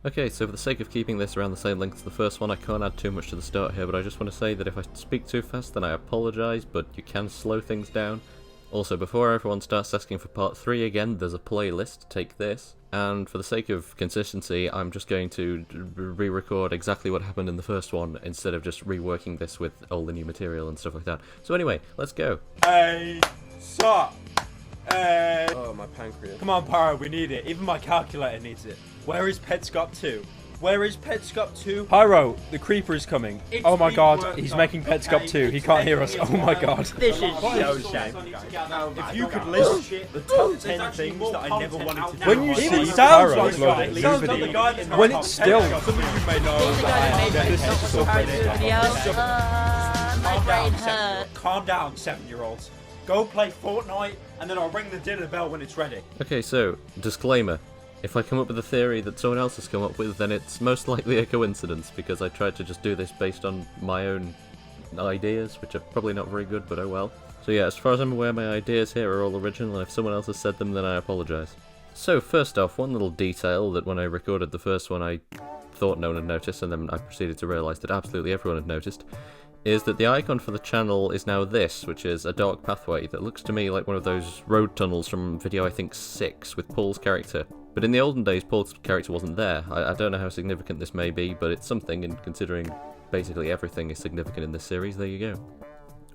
Okay, so for the sake of keeping this around the same length as the first one, I can't add too much to the start here, but I just want to say that if I speak too fast, then I apologise, but you can slow things down. Also, before everyone starts asking for part 3 again, there's a playlist, take this. And for the sake of consistency, I'm just going to re-record exactly what happened in the first one, instead of just reworking this with all the new material and stuff like that. So anyway, let's go. Hey, stop! Hey! Oh, my pancreas. Come on, Pyro, we need it. Even my calculator needs it. Where is Petscop 2? Where is Petscop 2? Pyro, the creeper is coming. Oh my god, he's making Petscop 2. He can't hear us. Oh my god. This is so shame. If you could list the top 10 things that I never wanted to do. When you It see sounds Pyro like loading it sounds new like the video, guy that's when top it's still 10. Some of you may know He's the guy that made that this my brain hurt. Calm down, 7-year-olds. Go play Fortnite, and then I'll ring the dinner bell when it's ready. Okay, so, disclaimer. If I come up with a theory that someone else has come up with, then it's most likely a coincidence, because I tried to just do this based on my own ideas, which are probably not very good, but oh well. So yeah, as far as I'm aware, my ideas here are all original, and if someone else has said them, then I apologise. So, first off, one little detail that when I recorded the first one I thought no one had noticed, and then I proceeded to realise that absolutely everyone had noticed, is that the icon for the channel is now this, which is a dark pathway that looks to me like one of those road tunnels from video I think 6, with Paul's character. But in the olden days, Paul's character wasn't there. I don't know how significant this may be, but it's something, and considering basically everything is significant in this series, there you go.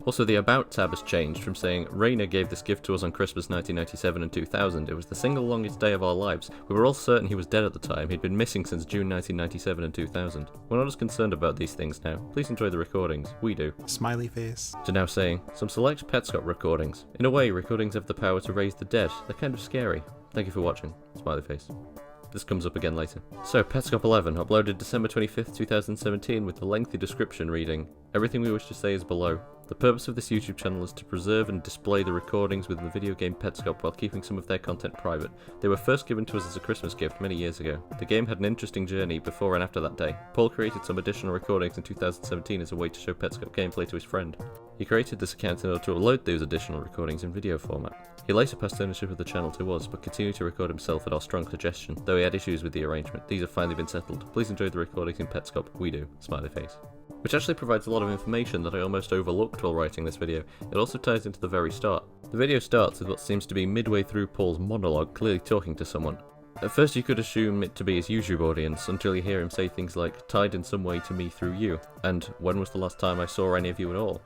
Also, the About tab has changed from saying, Raina gave this gift to us on Christmas 1997 and 2000. It was the single longest day of our lives. We were all certain he was dead at the time. He'd been missing since June 1997 and 2000. We're not as concerned about these things now. Please enjoy the recordings. We do. Smiley face. To now saying, some select Petscop recordings. In a way, recordings have the power to raise the dead. They're kind of scary. Thank you for watching. Smiley face. This comes up again later. So, Petscop 11, uploaded December 25th, 2017 with the lengthy description reading, everything we wish to say is below. The purpose of this YouTube channel is to preserve and display the recordings within the video game Petscop while keeping some of their content private. They were first given to us as a Christmas gift many years ago. The game had an interesting journey before and after that day. Paul created some additional recordings in 2017 as a way to show Petscop gameplay to his friend. He created this account in order to upload those additional recordings in video format. He later passed ownership of the channel to us, but continued to record himself at our strong suggestion, though he had issues with the arrangement. These have finally been settled. Please enjoy the recordings in Petscop. We do. Smiley face. Which actually provides a lot of information that I almost overlooked while writing this video. It also ties into the very start. The video starts with what seems to be midway through Paul's monologue, clearly talking to someone. At first you could assume it to be his YouTube audience, until you hear him say things like, tied in some way to me through you, and when was the last time I saw any of you at all?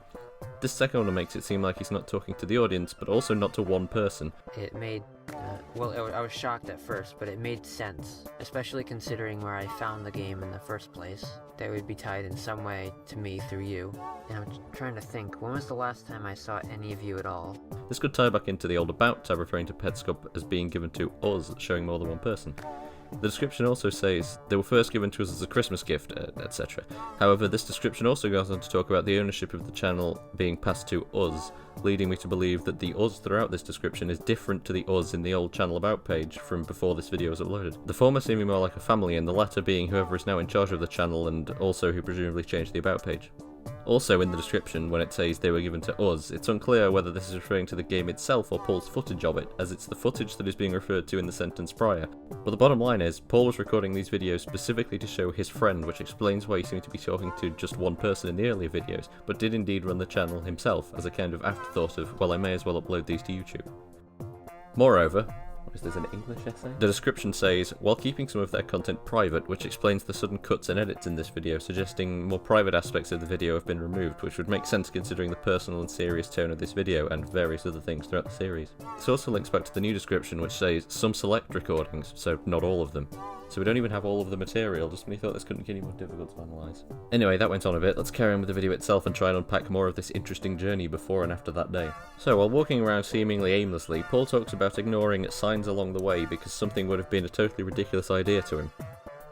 This second one makes it seem like he's not talking to the audience, but also not to one person. It made, I was shocked at first, but it made sense, especially considering where I found the game in the first place. They would be tied in some way to me through you. And I'm trying to think, when was the last time I saw any of you at all? This could tie back into the old About tab referring to Petscop as being given to us, showing more than one person. The description also says, they were first given to us as a Christmas gift, etc. However, this description also goes on to talk about the ownership of the channel being passed to us, leading me to believe that the us throughout this description is different to the us in the old channel About page from before this video was uploaded. The former seeming more like a family, and the latter being whoever is now in charge of the channel and also who presumably changed the About page. Also in the description, when it says they were given to us, it's unclear whether this is referring to the game itself or Paul's footage of it, as it's the footage that is being referred to in the sentence prior. But the bottom line is, Paul was recording these videos specifically to show his friend, which explains why he seemed to be talking to just one person in the earlier videos, but did indeed run the channel himself, as a kind of afterthought of, well, I may as well upload these to YouTube. Moreover, is this an English essay? The description says, while keeping some of their content private, which explains the sudden cuts and edits in this video, suggesting more private aspects of the video have been removed, which would make sense considering the personal and serious tone of this video and various other things throughout the series. This also links back to the new description, which says, some select recordings, so not all of them. So we don't even have all of the material, just when you thought this couldn't get any more difficult to analyse. Anyway, that went on a bit. Let's carry on with the video itself and try and unpack more of this interesting journey before and after that day. So, while walking around seemingly aimlessly, Paul talks about ignoring signs along the way because something would have been a totally ridiculous idea to him.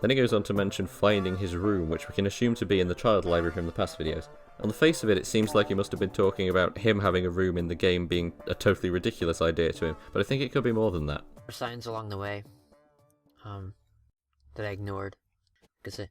Then he goes on to mention finding his room, which we can assume to be in the child library from the past videos. On the face of it, it seems like he must have been talking about him having a room in the game being a totally ridiculous idea to him, but I think it could be more than that. Signs along the way, that I ignored, because it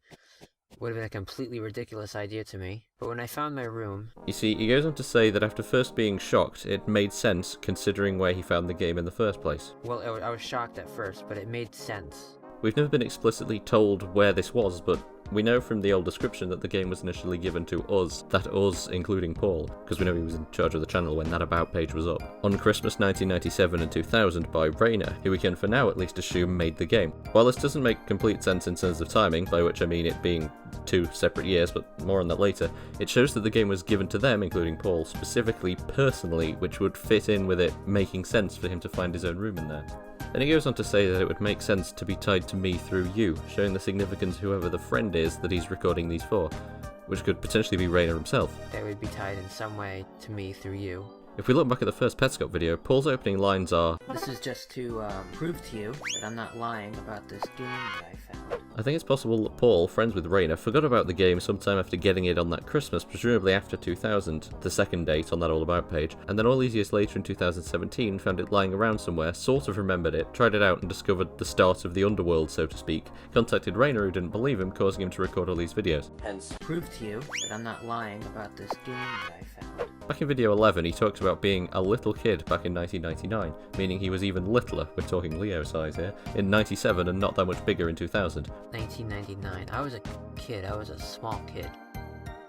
would have been a completely ridiculous idea to me. But when I found my room... You see, he goes on to say that after first being shocked, it made sense considering where he found the game in the first place. Well, I was shocked at first, but it made sense. We've never been explicitly told where this was, but we know from the old description that the game was initially given to us, that us including Paul, because we know he was in charge of the channel when that About page was up, on Christmas 1997 and 2000 by Rainer, who we can for now at least assume made the game. While this doesn't make complete sense in terms of timing, by which I mean it being 2 separate years, but more on that later, it shows that the game was given to them, including Paul, specifically, personally, which would fit in with it making sense for him to find his own room in there. Then he goes on to say that it would make sense to be tied to me through you, showing the significance whoever the friend is that he's recording these for, which could potentially be Rainer himself. They would be tied in some way to me through you. If we look back at the first Petscop video, Paul's opening lines are, "This is just to prove to you that I'm not lying about this game that I found." I think it's possible that Paul, friends with Rainer, forgot about the game sometime after getting it on that Christmas, presumably after 2000, the second date on that All About page, and then all these years later in 2017 found it lying around somewhere, sort of remembered it, tried it out and discovered the start of the underworld, so to speak, contacted Rainer who didn't believe him, causing him to record all these videos. Hence, prove to you that I'm not lying about this game that I found. Back in video 11, he talks about being a little kid back in 1999, meaning he was even littler, we're talking Leo size here, in 97 and not that much bigger in 2000. 1999. I was a kid. I was a small kid.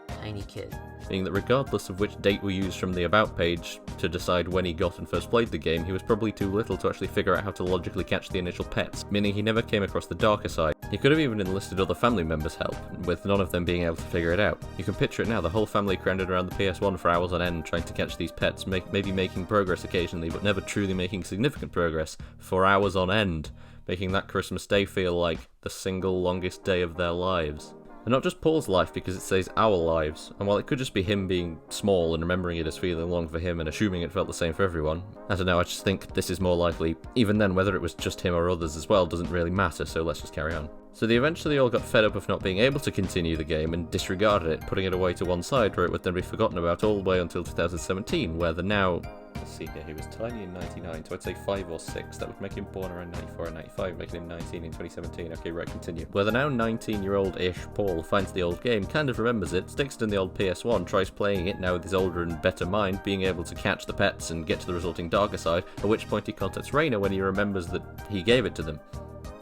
Tiny kid. Meaning that regardless of which date we use from the About page to decide when he got and first played the game, he was probably too little to actually figure out how to logically catch the initial pets, meaning he never came across the darker side. He could have even enlisted other family members' help, with none of them being able to figure it out. You can picture it now, the whole family crowded around the PS1 for hours on end trying to catch these pets, maybe making progress occasionally, but never truly making significant progress for hours on end, making that Christmas day feel like the single longest day of their lives. And not just Paul's life, because it says our lives, and while it could just be him being small and remembering it as feeling long for him and assuming it felt the same for everyone, I don't know, I just think this is more likely. Even then, whether it was just him or others as well doesn't really matter, so let's just carry on. So they eventually all got fed up of not being able to continue the game and disregarded it, putting it away to one side where it would then be forgotten about all the way until 2017, where the now... Let's see here, he was tiny in 99, so I'd say 5 or 6. That would make him born around 94 and 95, making him 19 in 2017. Okay, right, continue. Where the now 19-year-old-ish Paul finds the old game, kind of remembers it, sticks it in the old PS1, tries playing it now with his older and better mind, being able to catch the pets and get to the resulting darker side, at which point he contacts Rainer when he remembers that he gave it to them.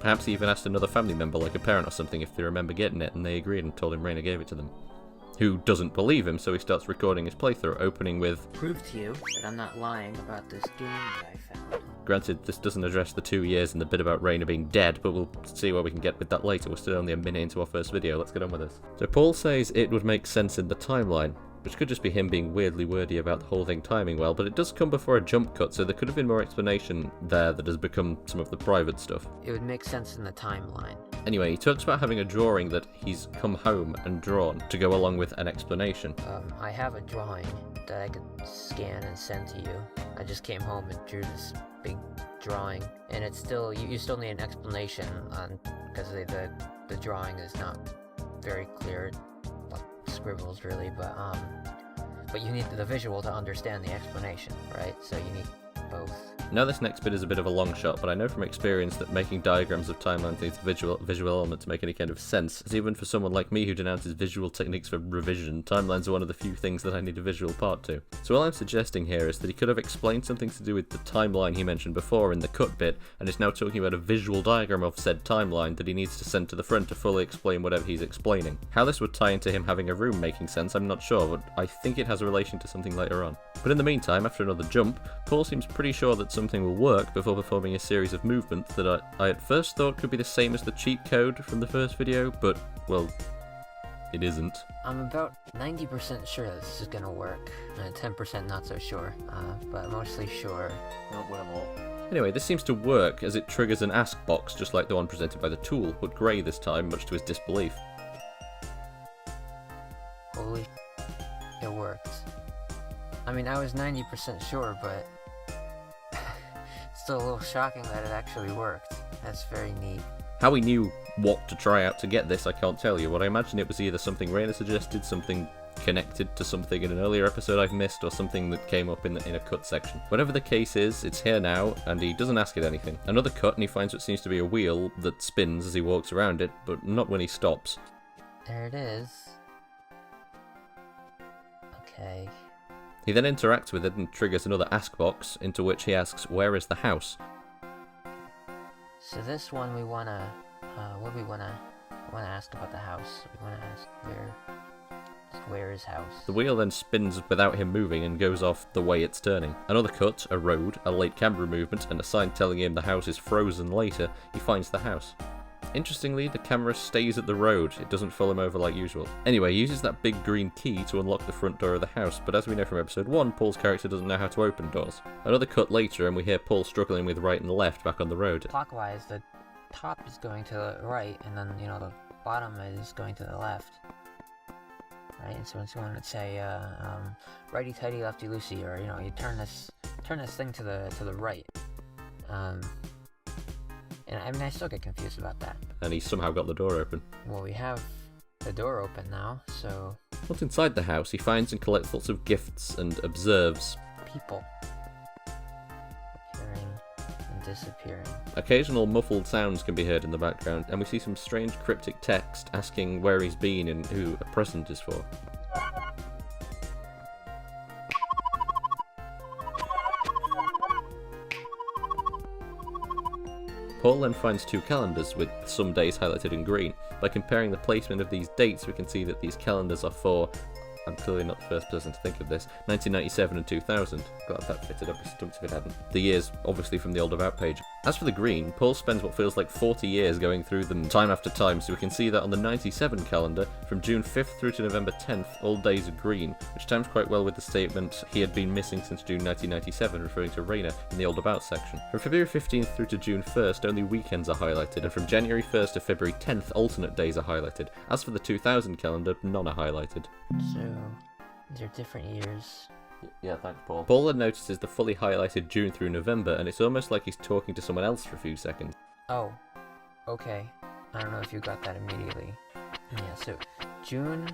Perhaps he even asked another family member, like a parent or something, if they remember getting it, and they agreed and told him Rainer gave it to them. Who doesn't believe him, so he starts recording his playthrough, opening with, "Prove to you that I'm not lying about this game that I found." Granted, this doesn't address the 2 years and the bit about Rainer being dead, but we'll see where we can get with that later. We're still only a minute into our first video, let's get on with this. So Paul says it would make sense in the timeline, which could just be him being weirdly wordy about the whole thing timing well, but it does come before a jump cut, so there could have been more explanation there that has become some of the private stuff. It would make sense in the timeline. Anyway, he talks about having a drawing that he's come home and drawn to go along with an explanation. I have a drawing that I could scan and send to you. I just came home and drew this big drawing, and it's still, you still need an explanation on, because the drawing is not very clear, like scribbles really, but you need the visual to understand the explanation, right? So you need both. Now this next bit is a bit of a long shot, but I know from experience that making diagrams of timelines needs a visual element to make any kind of sense, as even for someone like me who denounces visual techniques for revision, timelines are one of the few things that I need a visual part to. So all I'm suggesting here is that he could have explained something to do with the timeline he mentioned before in the cut bit, and is now talking about a visual diagram of said timeline that he needs to send to the front to fully explain whatever he's explaining. How this would tie into him having a room making sense, I'm not sure, but I think it has a relation to something later on. But in the meantime, after another jump, Paul seems pretty sure that something will work before performing a series of movements that I at first thought could be the same as the cheat code from the first video, but, well, it isn't. I'm about 90% sure this is gonna work, 10% not so sure, but mostly sure. Not one more. Anyway, this seems to work as it triggers an ask box just like the one presented by the tool, but grey this time, much to his disbelief. Holy, it worked. I mean, I was 90% sure, but it's still a little shocking that it actually worked. That's very neat. How he knew what to try out to get this, I can't tell you, but I imagine it was either something Rainer suggested, something connected to something in an earlier episode I've missed, or something that came up in a cut section. Whatever the case is, it's here now, and he doesn't ask it anything. Another cut, and he finds what seems to be a wheel that spins as he walks around it, but not when he stops. There it is. Okay. He then interacts with it and triggers another ask box, into which he asks, "Where is the house?" So this one we wanna what do we wanna ask about the house? We wanna ask where is house? The wheel then spins without him moving and goes off the way it's turning. Another cut, a road, a late camera movement, and a sign telling him the house is frozen later, he finds the house. Interestingly, the camera stays at the road, it doesn't follow him over like usual. Anyway, he uses that big green key to unlock the front door of the house, but as we know from episode 1, Paul's character doesn't know how to open doors. Another cut later and we hear Paul struggling with right and left back on the road. Clockwise, the top is going to the right, and then, the bottom is going to the left. Right, and so when someone would say, righty tighty, lefty loosey, or, you turn this thing to the right. And I mean, I still get confused about that. And he somehow got the door open. Well, we have the door open now, so... Once inside the house, he finds and collects lots of gifts and observes people appearing and disappearing. Occasional muffled sounds can be heard in the background, and we see some strange cryptic text asking where he's been and who a present is for. Paul then finds 2 calendars with some days highlighted in green. By comparing the placement of these dates, we can see that these calendars are for, I'm clearly not the first person to think of this, 1997 and 2000. Glad that fitted up, be stumped if it hadn't. The years, obviously from the old About page. As for the green, Paul spends what feels like 40 years going through them time after time, so we can see that on the 97 calendar, from June 5th through to November 10th, all days are green, which times quite well with the statement he had been missing since June 1997, referring to Raina in the old About section. From February 15th through to June 1st, only weekends are highlighted, and from January 1st to February 10th, alternate days are highlighted. As for the 2000 calendar, none are highlighted. So, these are different years. Yeah, thanks, Paul. Paul then notices the fully highlighted June through November, and it's almost like he's talking to someone else for a few seconds. Oh, okay. I don't know if you got that immediately. Yeah, so June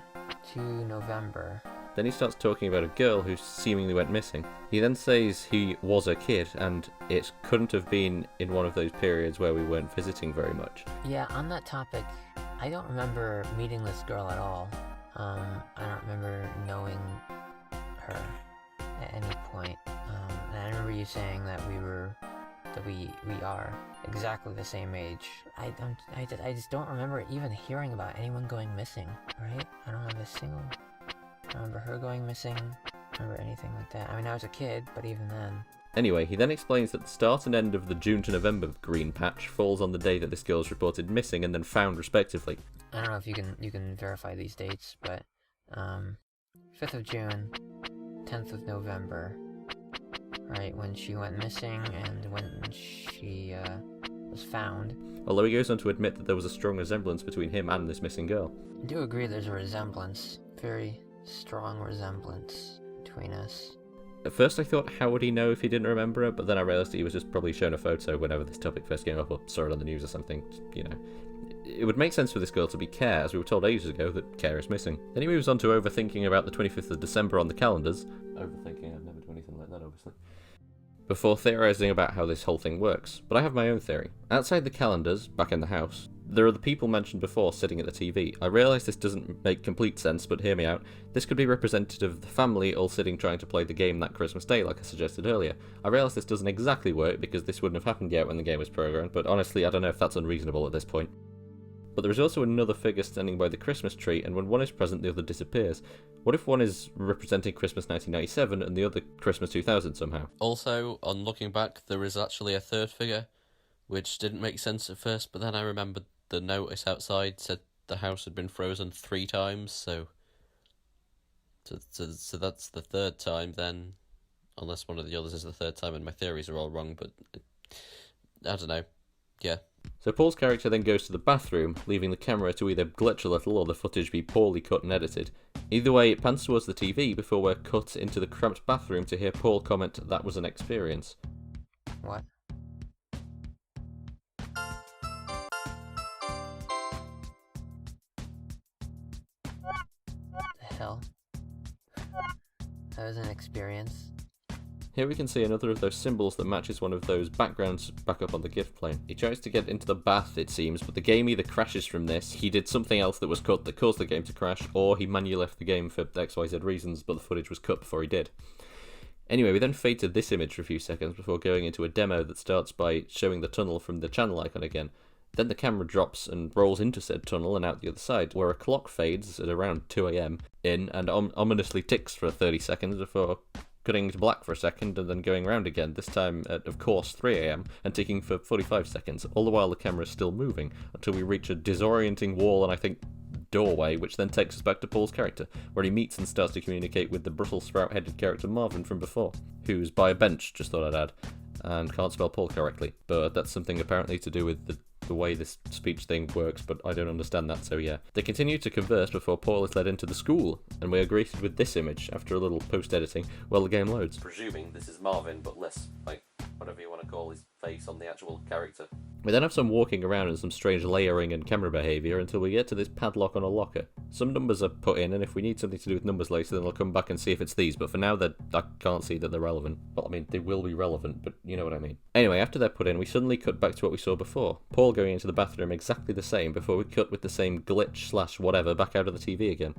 to November. Then he starts talking about a girl who seemingly went missing. He then says he was a kid, and it couldn't have been in one of those periods where we weren't visiting very much. Yeah, on that topic, I don't remember meeting this girl at all. I don't remember knowing her at any point. And I remember you saying that we are exactly the same age. I just don't remember even hearing about anyone going missing, right? I don't remember her going missing, remember anything like that. I mean, I was a kid, but even then. Anyway, he then explains that the start and end of the June to November green patch falls on the day that this girl is reported missing and then found respectively. I don't know if you can verify these dates, but 5th of June, 10th of November, right, when she went missing and when she was found. Although he goes on to admit that there was a strong resemblance between him and this missing girl. I do agree there's a resemblance, very strong resemblance between us. At first I thought, how would he know if he didn't remember her? But then I realised that he was just probably shown a photo whenever this topic first came up or saw it on the news or something, you know. It would make sense for this girl to be Care, as we were told ages ago that Care is missing. Then he moves on to overthinking about the 25th of December on the calendars. Overthinking, I've never done anything like that, obviously. Before theorising about how this whole thing works. But I have my own theory. Outside the calendars, back in the house, there are the people mentioned before sitting at the TV. I realise this doesn't make complete sense, but hear me out. This could be representative of the family all sitting trying to play the game that Christmas Day, like I suggested earlier. I realise this doesn't exactly work because this wouldn't have happened yet when the game was programmed, but honestly I don't know if that's unreasonable at this point. But there is also another figure standing by the Christmas tree, and when one is present, the other disappears. What if one is representing Christmas 1997 and the other Christmas 2000 somehow? Also, on looking back, there is actually a third figure, which didn't make sense at first, but then I remembered the notice outside said the house had been frozen 3 times, so that's the third time then, unless one of the others is the third time, and my theories are all wrong, but I don't know, yeah. So Paul's character then goes to the bathroom, leaving the camera to either glitch a little or the footage be poorly cut and edited. Either way, it pans towards the TV before we're cut into the cramped bathroom to hear Paul comment that was an experience. What? The hell? That was an experience. Here we can see another of those symbols that matches one of those backgrounds back up on the gift plane. He tries to get into the bath, it seems, but the game either crashes from this, he did something else that was cut that caused the game to crash, or he manually left the game for XYZ reasons, but the footage was cut before he did. Anyway, we then fade to this image for a few seconds before going into a demo that starts by showing the tunnel from the channel icon again. Then the camera drops and rolls into said tunnel and out the other side, where a clock fades at around 2 a.m. in and ominously ticks for 30 seconds before cutting to black for a second and then going round again, this time at, of course, 3 a.m. and ticking for 45 seconds, all the while the camera is still moving, until we reach a disorienting wall and I think doorway, which then takes us back to Paul's character, where he meets and starts to communicate with the Brussels sprout-headed character Marvin from before, who's by a bench, just thought I'd add, and can't spell Paul correctly, but that's something apparently to do with the way this speech thing works, but I don't understand that, so yeah. They continue to converse before Paul is led into the school, and we are greeted with this image after a little post-editing while the game loads. Presuming this is Marvin, but less, like, whatever you want to call his face on the actual character. We then have some walking around and some strange layering and camera behaviour until we get to this padlock on a locker. Some numbers are put in, and if we need something to do with numbers later, then I'll come back and see if it's these, but for now I can't see that they're relevant. Well, I mean, they will be relevant, but you know what I mean. Anyway, after they're put in, we suddenly cut back to what we saw before. Paul going into the bathroom exactly the same before we cut with the same glitch / whatever back out of the TV again.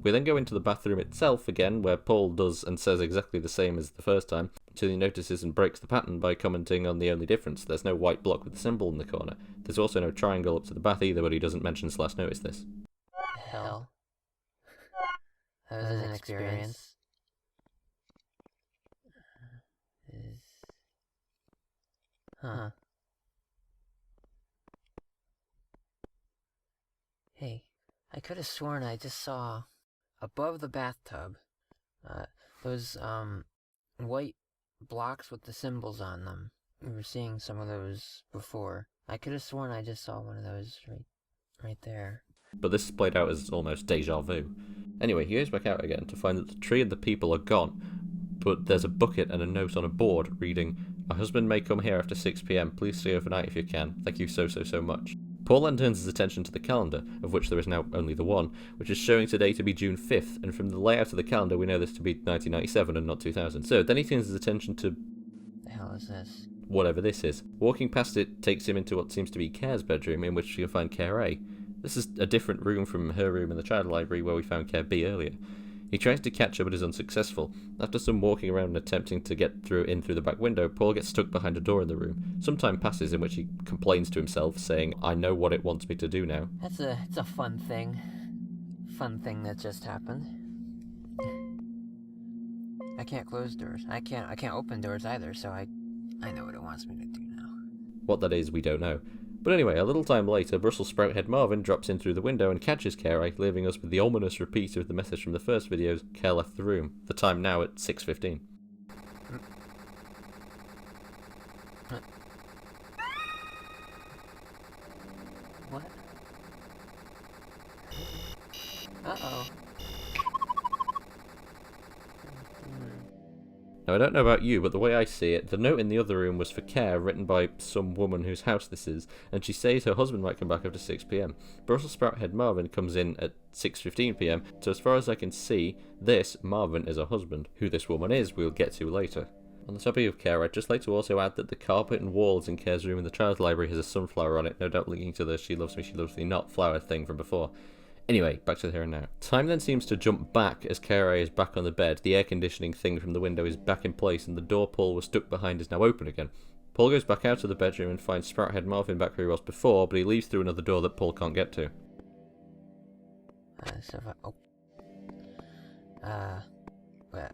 We then go into the bathroom itself again, where Paul does and says exactly the same as the first time, until he notices and breaks the pattern by commenting on the only difference. There's no white block with a symbol in the corner. There's also no triangle up to the bath either, but he doesn't mention / notice this. Hell. That was an experience. Huh. Hey, I could have sworn I just saw above the bathtub those white blocks with the symbols on them. We were seeing some of those before. I could have sworn I just saw one of those right there. But this is played out as almost deja vu. Anyway, he goes back out again to find that the tree and the people are gone, but there's a bucket and a note on a board reading, "My husband may come here after 6 p.m. Please stay overnight if you can. Thank you so much." Paul then turns his attention to the calendar, of which there is now only the one, which is showing today to be June 5th, and from the layout of the calendar we know this to be 1997 and not 2000. So then he turns his attention to... The hell is this? Whatever this is. Walking past it takes him into what seems to be Care's bedroom, in which you'll find Care A. This is a different room from her room in the child library where we found Care B earlier. He tries to catch her but is unsuccessful. After some walking around and attempting to get through the back window, Paul gets stuck behind a door in the room. Some time passes in which he complains to himself, saying, "I know what it wants me to do now." It's a fun thing. Fun thing that just happened. I can't close doors. I can't open doors either, so I know what it wants me to do now. What that is, we don't know. But anyway, a little time later, Brussels sprout head Marvin drops in through the window and catches Care, leaving us with the ominous repeat of the message from the first videos, Care left the room. The time now at 6:15. What? Uh-oh. Now, I don't know about you, but the way I see it, the note in the other room was for Care, written by some woman whose house this is, and she says her husband might come back after 6 p.m. Brussels sprout head Marvin comes in at 6:15 p.m, so as far as I can see, this, Marvin, is her husband. Who this woman is, we'll get to later. On the topic of Care, I'd just like to also add that the carpet and walls in Care's room in the child's library has a sunflower on it, no doubt linking to the she loves me not flower thing from before. Anyway, back to the here and now. Time then seems to jump back as Care is back on the bed, the air conditioning thing from the window is back in place, and the door Paul was stuck behind is now open again. Paul goes back out of the bedroom and finds Sprouthead Marvin back where he was before, but he leaves through another door that Paul can't get to. Well...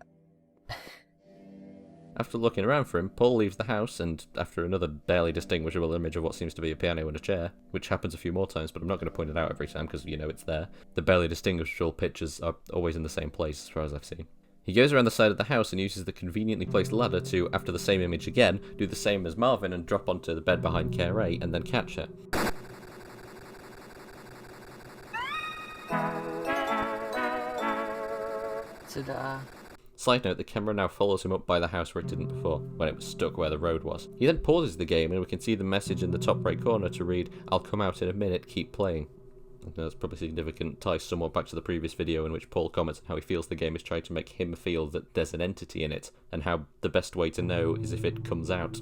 After looking around for him, Paul leaves the house, and after another barely distinguishable image of what seems to be a piano and a chair, which happens a few more times, but I'm not going to point it out every time because, you know, it's there. The barely distinguishable pictures are always in the same place, as far as I've seen. He goes around the side of the house and uses the conveniently placed ladder to, after the same image again, do the same as Marvin and drop onto the bed behind Care A and then catch her. Side note, the camera now follows him up by the house where it didn't before, when it was stuck where the road was. He then pauses the game and we can see the message in the top right corner to read, "I'll come out in a minute, keep playing." And that's probably significant, ties somewhat back to the previous video in which Paul comments on how he feels the game is trying to make him feel that there's an entity in it, and how the best way to know is if it comes out.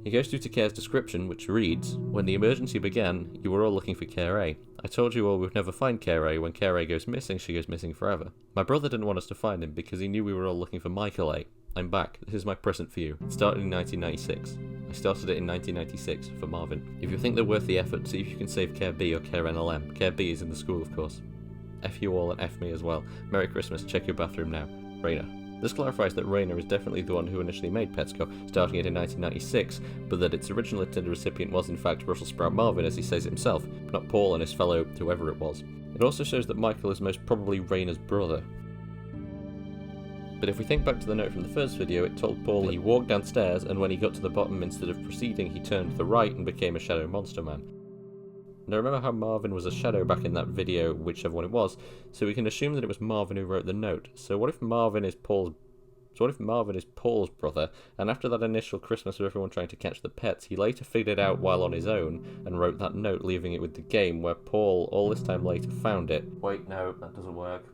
He goes through to Care's description, which reads, "When the emergency began, you were all looking for Care A. I told you all we'd never find Care A. When Care A goes missing, she goes missing forever. My brother didn't want us to find him because he knew we were all looking for Michael A. I'm back. This is my present for you. It started in 1996. I started it in 1996 for Marvin. If you think they're worth the effort, see if you can save Care B or Care NLM. Care B is in the school, of course. F you all and F me as well. Merry Christmas. Check your bathroom now. Raina. This clarifies that Raina is definitely the one who initially made Petscop, starting it in 1996, but that its original intended recipient was in fact Brussels sprout Marvin, as he says himself, not Paul and his fellow whoever it was. It also shows that Michael is most probably Raina's brother. But if we think back to the note from the first video, it told Paul that he walked downstairs, and when he got to the bottom, instead of proceeding, he turned to the right and became a shadow monster man. Now remember how Marvin was a shadow back in that video, whichever one it was, so we can assume that it was Marvin who wrote the note. So what if Marvin is Paul's brother, and after that initial Christmas of everyone trying to catch the pets, he later figured it out while on his own, and wrote that note, leaving it with the game, where Paul, all this time later, found it. Wait, no, that doesn't work.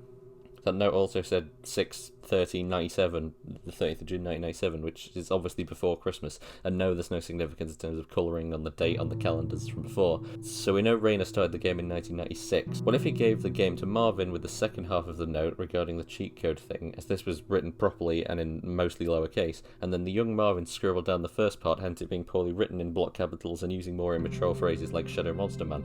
That note also said 6/30/97, the 30th of June 1997, which is obviously before Christmas, and no, there's no significance in terms of colouring on the date on the calendars from before. So we know Raina started the game in 1996. What if he gave the game to Marvin with the second half of the note regarding the cheat code thing, as this was written properly and in mostly lowercase, and then the young Marvin scribbled down the first part, hence it being poorly written in block capitals and using more immature phrases like Shadow Monster Man.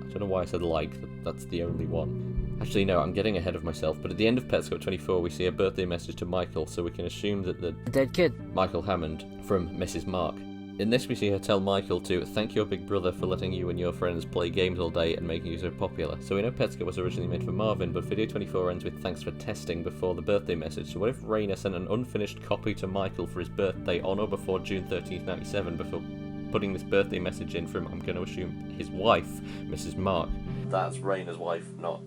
I don't know why I said like, that's the only one. Actually, no, I'm getting ahead of myself, but at the end of Petscop 24, we see a birthday message to Michael, so we can assume that the dead kid. Michael Hammond from Mrs. Mark. In this, we see her tell Michael to thank your big brother for letting you and your friends play games all day and making you so popular. So we know Petscop was originally made for Marvin, but video 24 ends with thanks for testing before the birthday message. So what if Raina sent an unfinished copy to Michael for his birthday on or before June 13th, 97, before putting this birthday message in from, I'm going to assume, his wife, Mrs. Mark. That's Raina's wife, not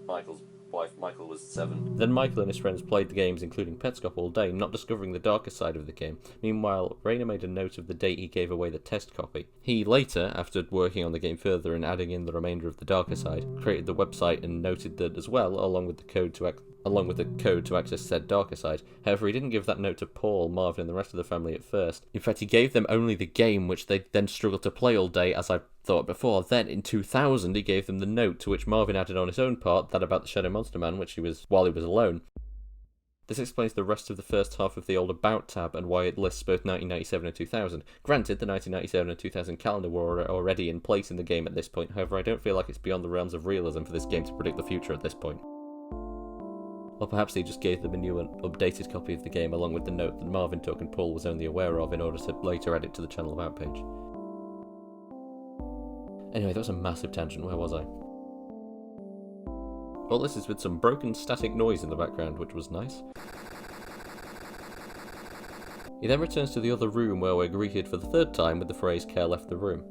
Michael's wife. Michael was 7. Then Michael and his friends played the games, including Petscop, all day, not discovering the darker side of the game. Meanwhile, Raina made a note of the date he gave away the test copy. He later, after working on the game further and adding in the remainder of the darker side, created the website and noted that as well, along with the code to access said darker side. However, he didn't give that note to Paul, Marvin, and the rest of the family at first. In fact, he gave them only the game, which they then struggled to play all day, as I thought before. Then, in 2000, he gave them the note, to which Marvin added on his own part, that about the Shadow Monster Man, which while he was alone. This explains the rest of the first half of the old About tab and why it lists both 1997 and 2000. Granted, the 1997 and 2000 calendar were already in place in the game at this point, however, I don't feel like it's beyond the realms of realism for this game to predict the future at this point. Or perhaps they just gave them a new and updated copy of the game along with the note that Marvin took and Paul was only aware of in order to later add it to the channel About page. Anyway, that was a massive tangent. Where was I? All this is with some broken static noise in the background, which was nice. He then returns to the other room where we're greeted for the third time with the phrase Care left the room.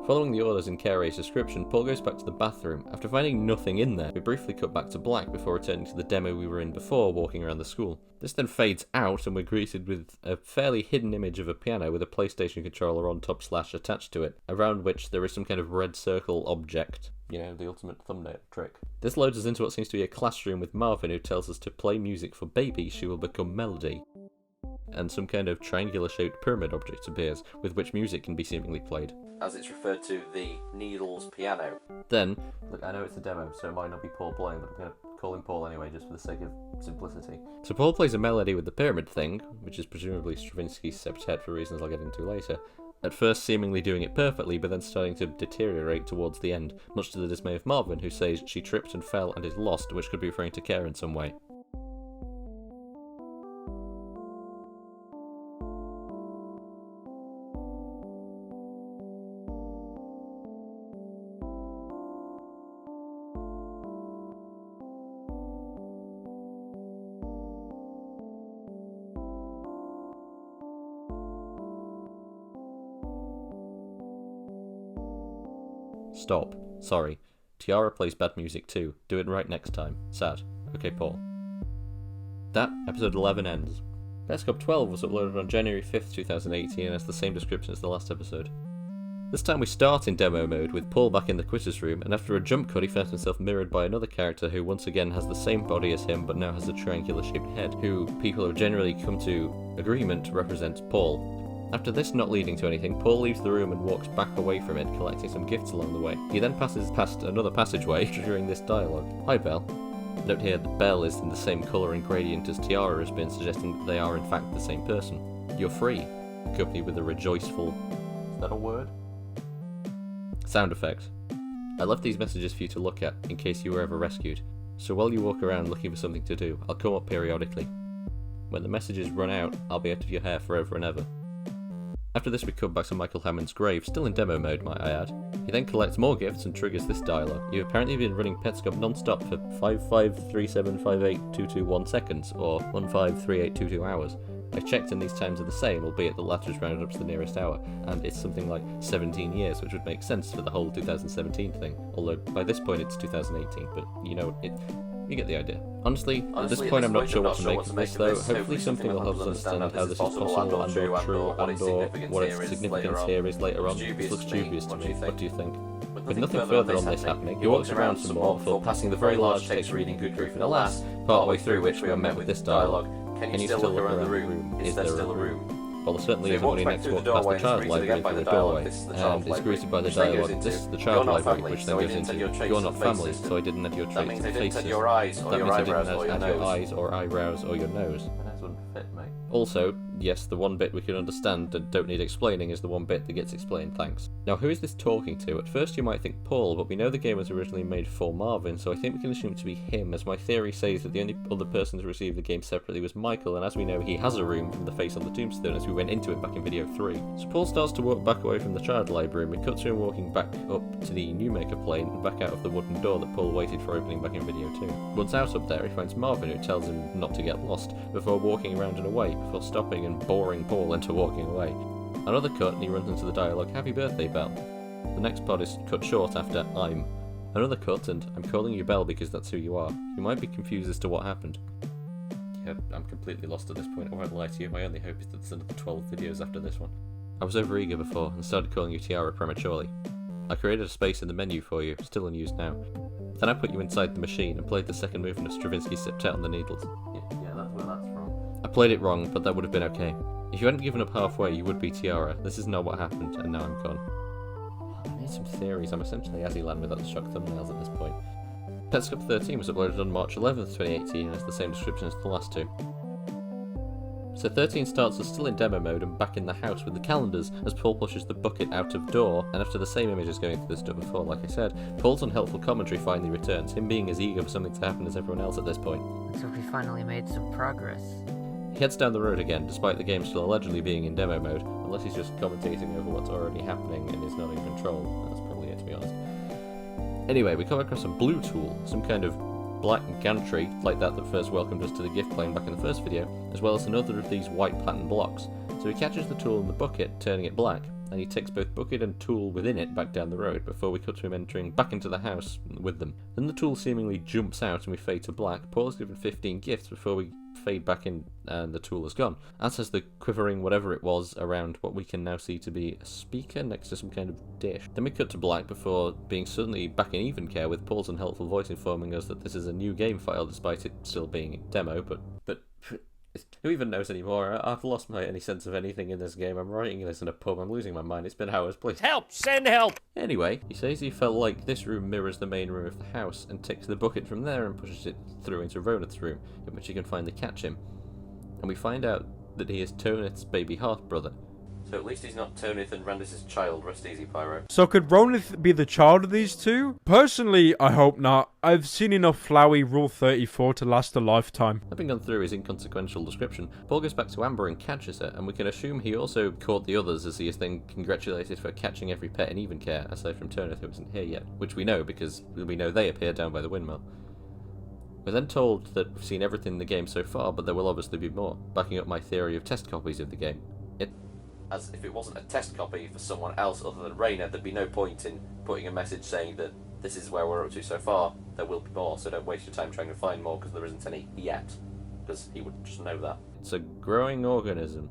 Following the orders in Carey's description, Paul goes back to the bathroom. After finding nothing in there, we briefly cut back to black before returning to the demo we were in before, walking around the school. This then fades out and we're greeted with a fairly hidden image of a piano with a PlayStation controller on top / attached to it, around which there is some kind of red circle object. You know, the ultimate thumbnail trick. This loads us into what seems to be a classroom with Marvin, who tells us to play music for baby, she will become melody. And some kind of triangular-shaped pyramid object appears, with which music can be seemingly played. As it's referred to, the Needles piano. Then, look, I know it's a demo, so it might not be Paul playing, but I'm going to call him Paul anyway, just for the sake of simplicity. So Paul plays a melody with the pyramid thing, which is presumably Stravinsky's septet for reasons I'll get into later. At first seemingly doing it perfectly, but then starting to deteriorate towards the end, much to the dismay of Marvin, who says she tripped and fell and is lost, which could be referring to Care in some way. Stop. Sorry. Tiara plays bad music too. Do it right next time. Sad. Okay, Paul. That, episode 11 ends. Petscop 12 was uploaded on January 5th, 2018 and has the same description as the last episode. This time we start in demo mode with Paul back in the quitters room, and after a jump cut he finds himself mirrored by another character who once again has the same body as him but now has a triangular shaped head, who people have generally come to agreement represents Paul. After this not leading to anything, Paul leaves the room and walks back away from it, collecting some gifts along the way. He then passes past another passageway, triggering this dialogue. Hi, Belle. Note here that Belle is in the same colour and gradient as Tiara has been, suggesting that they are in fact the same person. You're free, accompanied with a rejoiceful... is that a word? Sound effect. I left these messages for you to look at, in case you were ever rescued, so while you walk around looking for something to do, I'll come up periodically. When the messages run out, I'll be out of your hair forever and ever. After this we come back to Michael Hammond's grave, still in demo mode might I add. He then collects more gifts and triggers this dialogue. You've apparently been running Petscop non-stop for 55375822 seconds, or 153822 hours. I checked and these times are the same, albeit the latter is rounded up to the nearest hour, and it's something like 17 years, which would make sense for the whole 2017 thing, although by this point it's 2018, but you know, you get the idea. Honestly, at this point I'm not sure what to make of this though. Hopefully something will help us understand how this is possible and or true and or what its significance here is later on. This looks dubious to me. What do you think? With nothing further on this happening, he walks around some more before passing the very large text reading good grief, and alas, partway through which we are met with this dialogue. Can you still look around the room? Is there still a room? Well, there certainly isn't when he next walks past the child library through the doorway, and is greeted by the dialogue, "This is the child library," which then goes into, "You're not family, so I didn't have your traits and faces. That means I didn't have your eyes or eyebrows or your nose." Also, yes, the one bit we can understand and don't need explaining is the one bit that gets explained, thanks. Now, who is this talking to? At first you might think Paul, but we know the game was originally made for Marvin, so I think we can assume it to be him, as my theory says that the only other person to receive the game separately was Michael, and as we know, he has a room from the face on the tombstone as we went into it back in video 3. So Paul starts to walk back away from the child library, and we cut to him walking back up to the Newmaker plane and back out of the wooden door that Paul waited for opening back in video 2. Once out up there, he finds Marvin, who tells him not to get lost, before walking around and away, before stopping and boring Paul into walking away. Another cut and he runs into the dialogue, "Happy birthday, Belle." The next pod is cut short after "I'm." Another cut and "I'm calling you Belle because that's who you are." You might be confused as to what happened. Yeah, I'm completely lost at this point, I won't lie to you. My only hope is that there's another 12 videos after this one. I was overeager before and started calling you Tiara prematurely. I created a space in the menu for you, still unused now. Then I put you inside the machine and played the second movement of Stravinsky's Septet on the Needles. Yeah, that's where that's from. I played it wrong, but that would have been okay. If you hadn't given up halfway, you would be Tiara. This is not what happened, and now I'm gone. I made some theories. I'm essentially Azzyland without the shock thumbnails at this point. Petscop 13 was uploaded on March 11th, 2018, and has the same description as the last two. So 13 starts us still in demo mode and back in the house with the calendars as Paul pushes the bucket out of door, and after the same images going through the stuff before, like I said, Paul's unhelpful commentary finally returns, him being as eager for something to happen as everyone else at this point. So we finally made some progress. He heads down the road again, despite the game still allegedly being in demo mode, unless he's just commentating over what's already happening and is not in control. That's probably it, to be honest. Anyway, we come across a blue tool, some kind of black gantry, like that first welcomed us to the gift plane back in the first video, as well as another of these white pattern blocks. So he catches the tool in the bucket, turning it black, and he takes both bucket and tool within it back down the road before we cut to him entering back into the house with them. Then the tool seemingly jumps out and we fade to black. Paul is given 15 gifts before we fade back in and the tool is gone, as has the quivering whatever it was around what we can now see to be a speaker next to some kind of dish. Then we cut to black before being suddenly back in even care with Paul's unhelpful voice informing us that this is a new game file despite it still being a demo, but who even knows anymore? I've lost any sense of anything in this game. I'm writing this in a pub. I'm losing my mind. It's been hours. Please help! Send help! Anyway, he says he felt like this room mirrors the main room of the house and takes the bucket from there and pushes it through into Ronith's room, in which he can finally catch him. And we find out that he is Tonith's baby half-brother. So at least he's not Tonith and Randis' child. Rest easy, Pyro. So could Ronith be the child of these two? Personally, I hope not. I've seen enough Flowey Rule 34 to last a lifetime. Having gone through his inconsequential description, Paul goes back to Amber and catches her, and we can assume he also caught the others as he is then congratulated for catching every pet in even care, aside from Tonith who isn't here yet, which we know because we know they appear down by the windmill. We're then told that we've seen everything in the game so far, but there will obviously be more, backing up my theory of test copies of the game. As if it wasn't a test copy for someone else other than Rainer, there'd be no point in putting a message saying that this is where we're up to so far. There will be more, so don't waste your time trying to find more because there isn't any yet. Because he would just know that. It's a growing organism.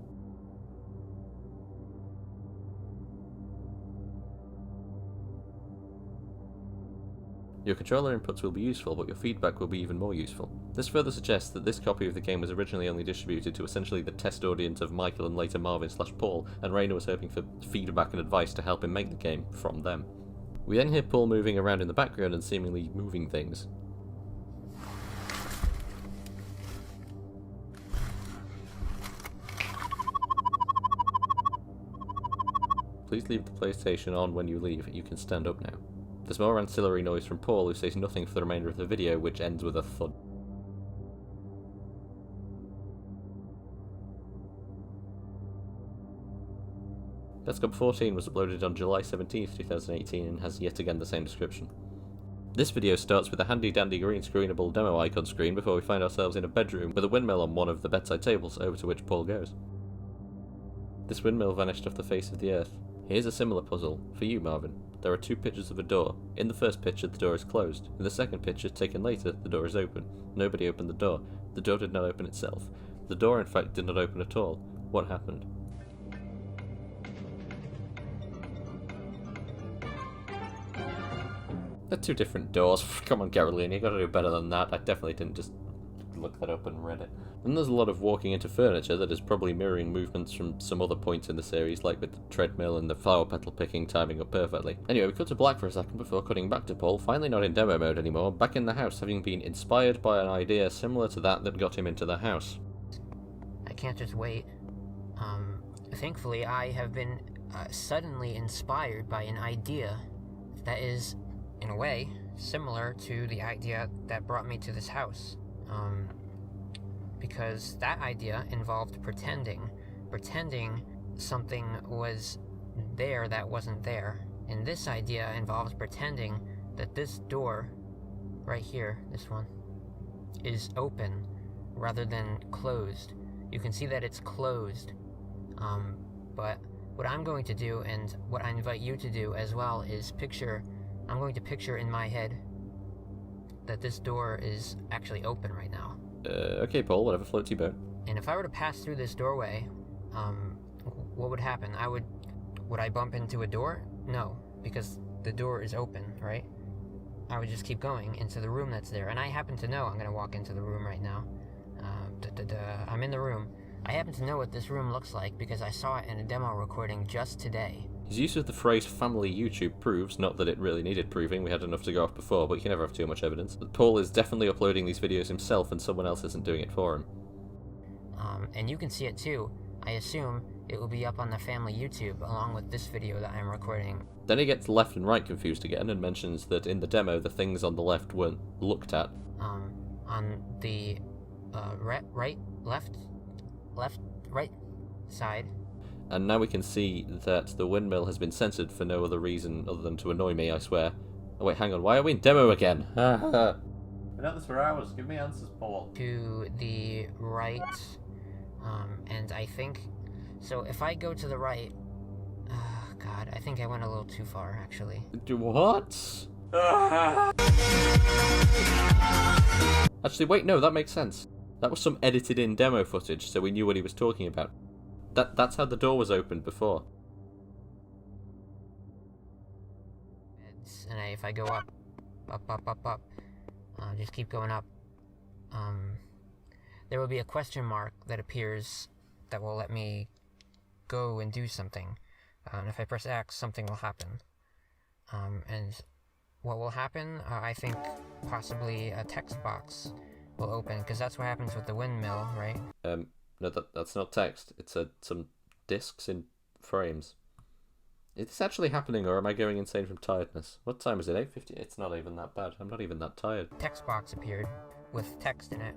Your controller inputs will be useful, but your feedback will be even more useful. This further suggests that this copy of the game was originally only distributed to essentially the test audience of Michael and later Marvin/Paul, and Rainer was hoping for feedback and advice to help him make the game from them. We then hear Paul moving around in the background and seemingly moving things. Please leave the PlayStation on when you leave. You can stand up now. There's more ancillary noise from Paul, who says nothing for the remainder of the video, which ends with a thud. Petscop 14 was uploaded on July 17th, 2018 and has yet again the same description. This video starts with a handy-dandy green screenable demo icon screen before we find ourselves in a bedroom with a windmill on one of the bedside tables, over to which Paul goes. This windmill vanished off the face of the earth. Here's a similar puzzle for you, Marvin. There are two pictures of a door. In the first picture, the door is closed. In the second picture, taken later, the door is open. Nobody opened the door. The door did not open itself. The door, in fact, did not open at all. What happened? They're two different doors. Come on, Caroline, you gotta do better than that. I definitely didn't just look that up and read it. And there's a lot of walking into furniture that is probably mirroring movements from some other points in the series, like with the treadmill and the flower petal picking timing up perfectly. Anyway, we cut to black for a second before cutting back to Paul, finally not in demo mode anymore, back in the house, having been inspired by an idea similar to that got him into the house. I can't just wait. Thankfully, I have been suddenly inspired by an idea that is, in a way, similar to the idea that brought me to this house. Because that idea involved pretending something was there that wasn't there. And this idea involves pretending that this door, right here, this one, is open rather than closed. You can see that it's closed. But what I'm going to do, and what I invite you to do as well, is I'm going to picture in my head that this door is actually open right now. Okay, Paul, whatever floats your boat. And if I were to pass through this doorway, what would happen? Would I bump into a door? No, because the door is open, right? I would just keep going into the room that's there. And I happen to know I'm going to walk into the room right now. I'm in the room. I happen to know what this room looks like because I saw it in a demo recording just today. His use of the phrase family YouTube proves, not that it really needed proving, we had enough to go off before, but you can never have too much evidence, that Paul is definitely uploading these videos himself and someone else isn't doing it for him. And you can see it too. I assume it will be up on the family YouTube along with this video that I'm recording. Then he gets left and right confused again and mentions that in the demo the things on the left weren't looked at. On the right side. And now we can see that the windmill has been censored for no other reason other than to annoy me, I swear. Oh wait, hang on, why are we in demo again? Been at this for hours, give me answers, Paul. To the right, and I think, so if I go to the right, God, I think I went a little too far, actually. What? Actually, wait, no, that makes sense. That was some edited in demo footage, so we knew what he was talking about. That's how the door was opened before. And if I go up, just keep going up, there will be a question mark that appears that will let me go and do something. And if I press X, something will happen. And what will happen, I think possibly a text box will open, because that's what happens with the windmill, right? No, that's not text. It's some discs in frames. Is this actually happening, or am I going insane from tiredness? What time is it? 8:50? It's not even that bad. I'm not even that tired. Text box appeared with text in it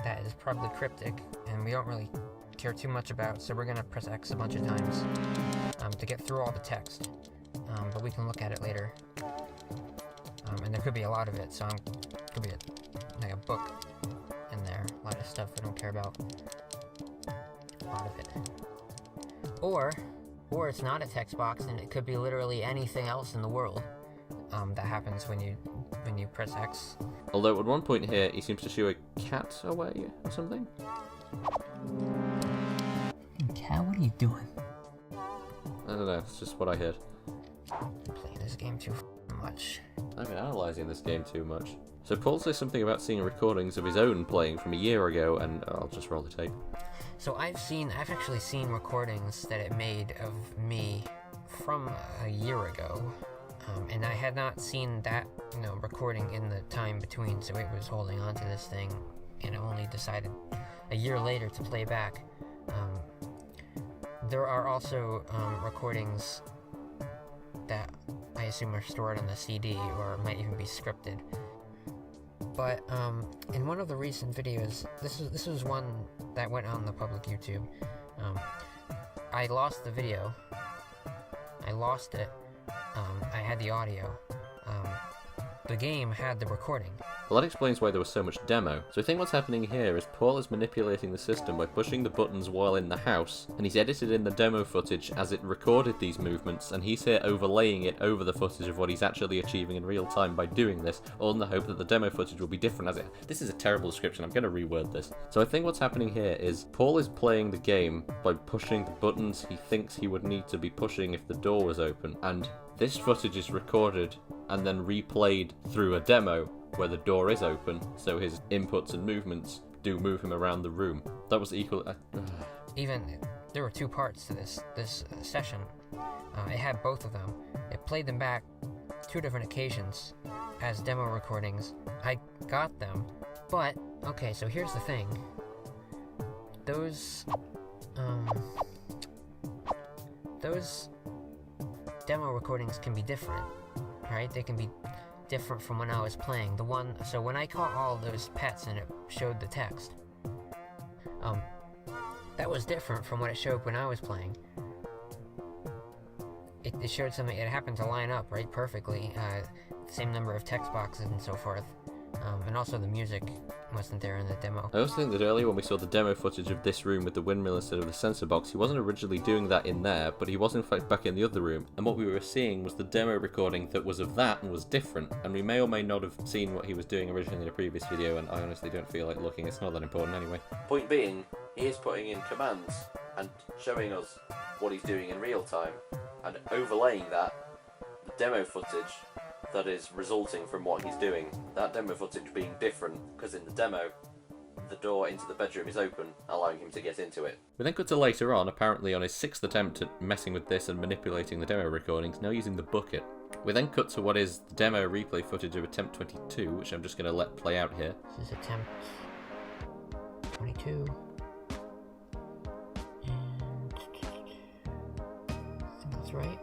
that is probably cryptic, and we don't really care too much about, so we're going to press X a bunch of times to get through all the text. But we can look at it later. And there could be a lot of it, so could be like a book in there. A lot of stuff I don't care about. A lot of it. Or it's not a text box, and it could be literally anything else in the world that happens when you press X. Although at one point here, he seems to shoo a cat away or something. Cat, what are you doing? I don't know. It's just what I heard. I'm playing this game too much. I've been analysing this game too much. So Paul says something about seeing recordings of his own playing from a year ago, and I'll just roll the tape. So I've actually seen recordings that it made of me from a year ago, and I had not seen that, recording in the time between, so it was holding on to this thing, and I only decided a year later to play back. there are also recordings that I assume are stored on the CD or might even be scripted. But in one of the recent videos, this was one that went on the public YouTube. I lost the video. I lost it. I had the audio. The game had the recording. Well, that explains why there was so much demo. So I think what's happening here is Paul is manipulating the system by pushing the buttons while in the house, and he's edited in the demo footage as it recorded these movements, and he's here overlaying it over the footage of what he's actually achieving in real time by doing this, all in the hope that the demo footage will be different as it... This is a terrible description, I'm going to reword this. So I think what's happening here is Paul is playing the game by pushing the buttons he thinks he would need to be pushing if the door was open, and this footage is recorded and then replayed through a demo where the door is open, so his inputs and movements do move him around the room. That was equal... Even, there were two parts to this session. It had both of them. It played them back 2 different occasions as demo recordings. I got them, but, okay, so here's the thing. Those demo recordings can be different, right? They can be different from when I was playing. So when I caught all those pets and it showed the text, that was different from what it showed when I was playing. It showed something, it happened to line up, right, perfectly, same number of text boxes and so forth, and also the music wasn't there in the demo. I also think that earlier when we saw the demo footage of this room with the windmill instead of the sensor box, he wasn't originally doing that in there, but he was in fact back in the other room, and what we were seeing was the demo recording that was of that and was different, and we may or may not have seen what he was doing originally in a previous video, and I honestly don't feel like looking, it's not that important anyway. Point being, he is putting in commands and showing us what he's doing in real time, and overlaying that, the demo footage that is resulting from what he's doing, that demo footage being different, because in the demo, the door into the bedroom is open, allowing him to get into it. We then cut to later on, apparently on his 6th attempt at messing with this and manipulating the demo recordings, now using the bucket. We then cut to what is the demo replay footage of attempt 22, which I'm just going to let play out here. This is attempt 22. And I think that's right.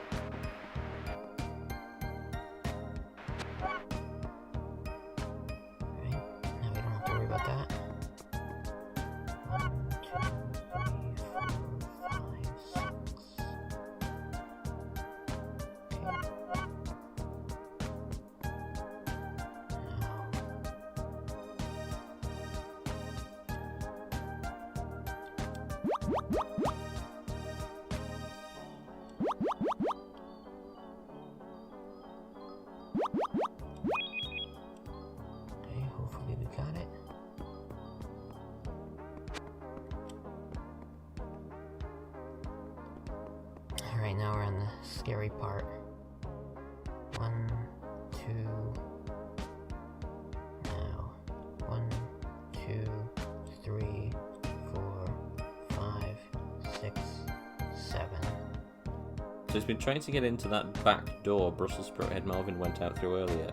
Hopefully we got it. Alright, now we're on the scary part. 1, 2... Now. 1, 2, 3, 4, 5, 6, 7. So he's been trying to get into that back door Brussels sprout head Malvin went out through earlier,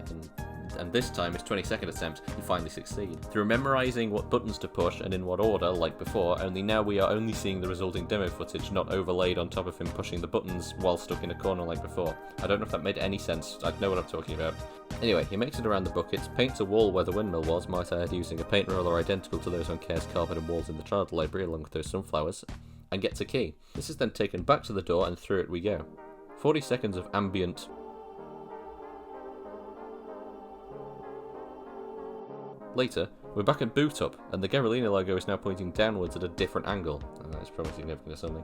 and this time, his 22nd attempt, he finally succeeds. Through memorising what buttons to push and in what order, like before, only now we are only seeing the resulting demo footage, not overlaid on top of him pushing the buttons while stuck in a corner like before. I don't know if that made any sense, I know what I'm talking about. Anyway, he makes it around the buckets, paints a wall where the windmill was, might I add, using a paint roller identical to those on Care's carpet and walls in the child library, along with those sunflowers, and gets a key. This is then taken back to the door, and through it we go. 40 seconds of ambient... Later, we're back at boot up, and the Garolina logo is now pointing downwards at a different angle. Oh, that is probably significant or something.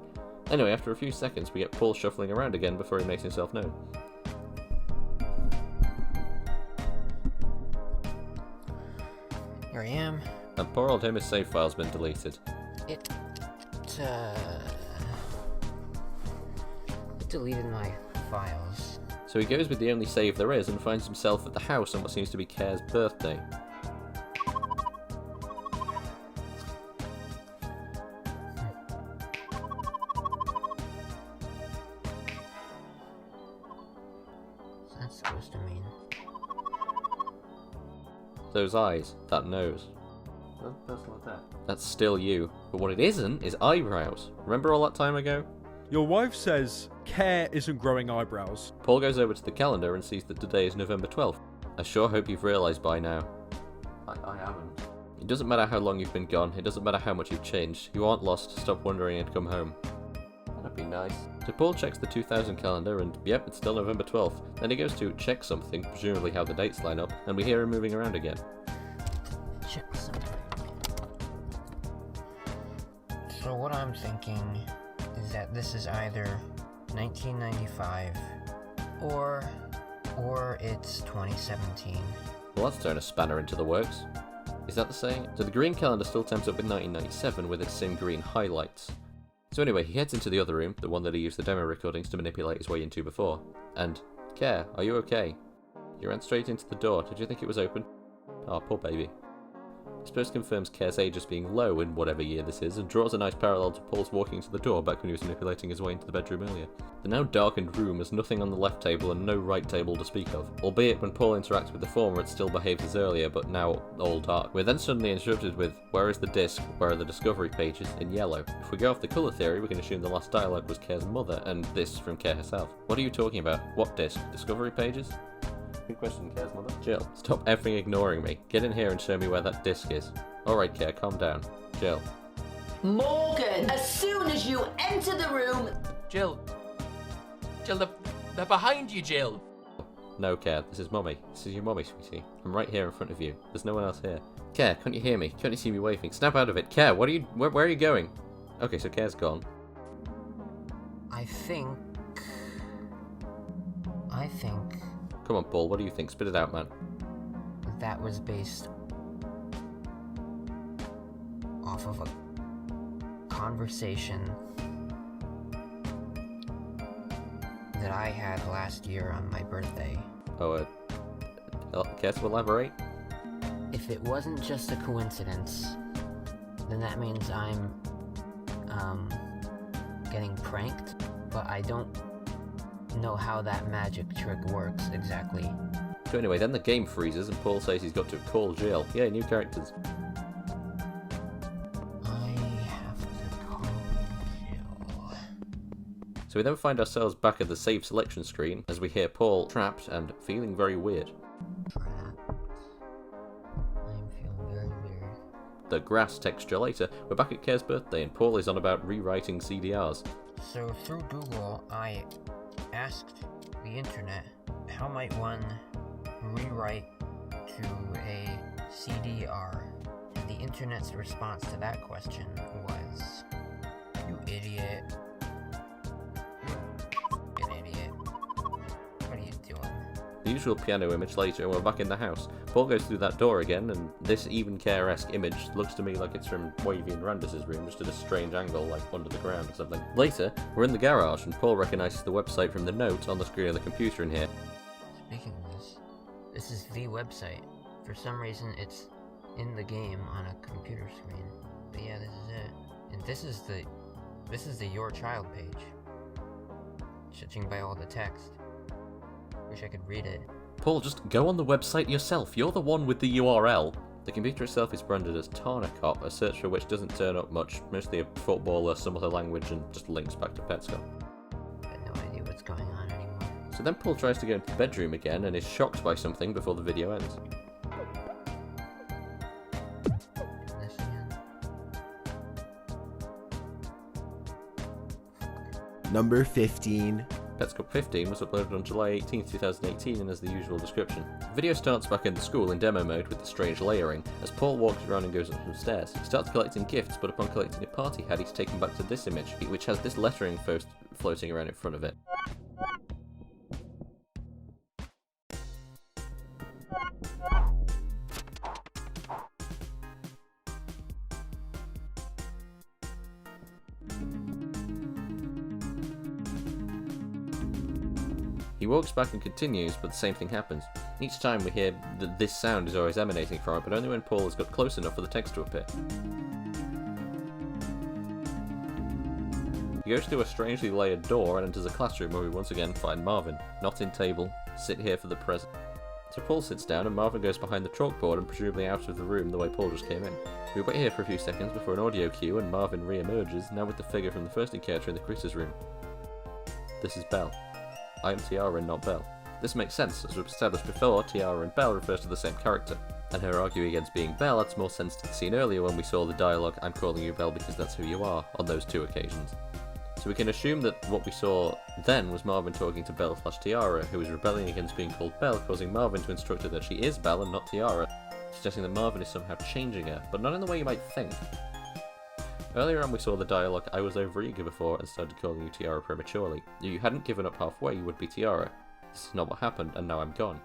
Anyway, after a few seconds, we get Paul shuffling around again before he makes himself known. Here I am. And poor old him, his save file's been deleted. It deleted my files. So he goes with the only save there is and finds himself at the house on what seems to be Care's birthday. What's that supposed to mean? Those eyes, that nose. That's like that. That's still you. But what it isn't is eyebrows. Remember all that time ago? Your wife says Care isn't growing eyebrows. Paul goes over to the calendar and sees that today is November 12th. I sure hope you've realised by now. I haven't. It doesn't matter how long you've been gone, it doesn't matter how much you've changed. You aren't lost, stop wondering and come home. That'd be nice. So Paul checks the 2000 calendar and yep, it's still November 12th. Then he goes to check something, presumably how the dates line up, and we hear him moving around again. Check something. So what I'm thinking is that this is either 1995 or it's 2017. Well, that's thrown a spanner into the works. Is that the saying? So the green calendar still tempts up with 1997 with its same green highlights. So anyway, he heads into the other room, the one that he used the demo recordings to manipulate his way into before. And, Care, are you okay? He ran straight into the door. Did you think it was open? Oh, poor baby. This post confirms Care's age as being low in whatever year this is, and draws a nice parallel to Paul's walking to the door back when he was manipulating his way into the bedroom earlier. The now darkened room has nothing on the left table and no right table to speak of, albeit when Paul interacts with the former it still behaves as earlier, but now all dark. We're then suddenly interrupted with, where is the disc, where are the discovery pages, in yellow. If we go off the colour theory, we can assume the last dialogue was Care's mother, and this from Care herself. What are you talking about? What disc? Discovery pages? Good question, Care's mother. Jill, stop effing ignoring me. Get in here and show me where that disc is. Alright, Care, calm down. Jill. Morgan, as soon as you enter the room... Jill, they're behind you, Jill. No, Care, this is Mummy. This is your mummy, sweetie. I'm right here in front of you. There's no one else here. Care, can't you hear me? Can't you see me waving? Snap out of it. Care, where are you going? Okay, so Care's gone. I think... Come on, Paul, what do you think? Spit it out, man. that was based off of a conversation that I had last year on my birthday. Oh, care to elaborate? If it wasn't just a coincidence, then that means I'm getting pranked, but I don't know how that magic trick works exactly. So anyway, then the game freezes and Paul says he's got to call Jill. Yeah, new characters. I have to call Jill. So we then find ourselves back at the save selection screen as we hear Paul trapped and feeling very weird. Trapped. I'm feeling very weird. The grass texture later, we're back at Care's birthday and Paul is on about rewriting CDRs. So through Google, I asked the internet, how might one rewrite to a CDR? And the internet's response to that question was, you idiot. You're an idiot. What are you doing? The usual piano image later and we're back in the house. Paul goes through that door again and this even Care-esque image looks to me like it's from Wavy and Randus's room, just at a strange angle like under the ground or something. Later, we're in the garage and Paul recognises the website from the note on the screen of the computer in here. Speaking of this is the website. For some reason it's in the game on a computer screen. But yeah, this is it. And this is the Your Child page. Judging by all the text. Wish I could read it. Paul, just go on the website yourself. You're the one with the URL. The computer itself is branded as Tarnacop, a search for which doesn't turn up much, mostly a football or some other language and just links back to Petscop. I have no idea what's going on anymore. So then Paul tries to go into the bedroom again and is shocked by something before the video ends. This again. Number 15. Petscop 15 was uploaded on July 18, 2018 and has the usual description. The video starts back in the school in demo mode with the strange layering. As Paul walks around and goes up some stairs, he starts collecting gifts, but upon collecting a party hat he's taken back to this image, which has this lettering floating around in front of it. He walks back and continues, but the same thing happens. Each time we hear that this sound is always emanating from it, but only when Paul has got close enough for the text to appear. He goes through a strangely layered door and enters a classroom where we once again find Marvin. Not in table, sit here for the present. So Paul sits down and Marvin goes behind the chalkboard and presumably out of the room the way Paul just came in. We wait here for a few seconds before an audio cue and Marvin re-emerges, now with the figure from the first encounter in the Critters room. this is Belle. I am Tiara and not Belle. This makes sense, as we've established before, Tiara and Belle refers to the same character. And her arguing against being Belle adds more sense to the scene earlier when we saw the dialogue, I'm calling you Belle because that's who you are, on those 2 occasions. So we can assume that what we saw then was Marvin talking to Belle/Tiara, who was rebelling against being called Belle, causing Marvin to instruct her that she is Belle and not Tiara, suggesting that Marvin is somehow changing her, but not in the way you might think. Earlier on we saw the dialogue, I was overeager before and started calling you Tiara prematurely. If you hadn't given up halfway, you would be Tiara. This is not what happened, and now I'm gone.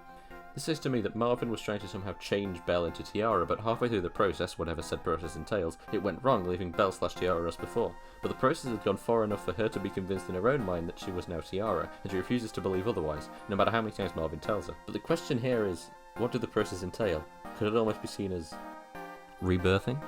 This says to me that Marvin was trying to somehow change Belle into Tiara, but halfway through the process, whatever said process entails, it went wrong, leaving Belle/Tiara as before. But the process had gone far enough for her to be convinced in her own mind that she was now Tiara, and she refuses to believe otherwise, no matter how many times Marvin tells her. But the question here is, what did the process entail? Could it almost be seen as rebirthing?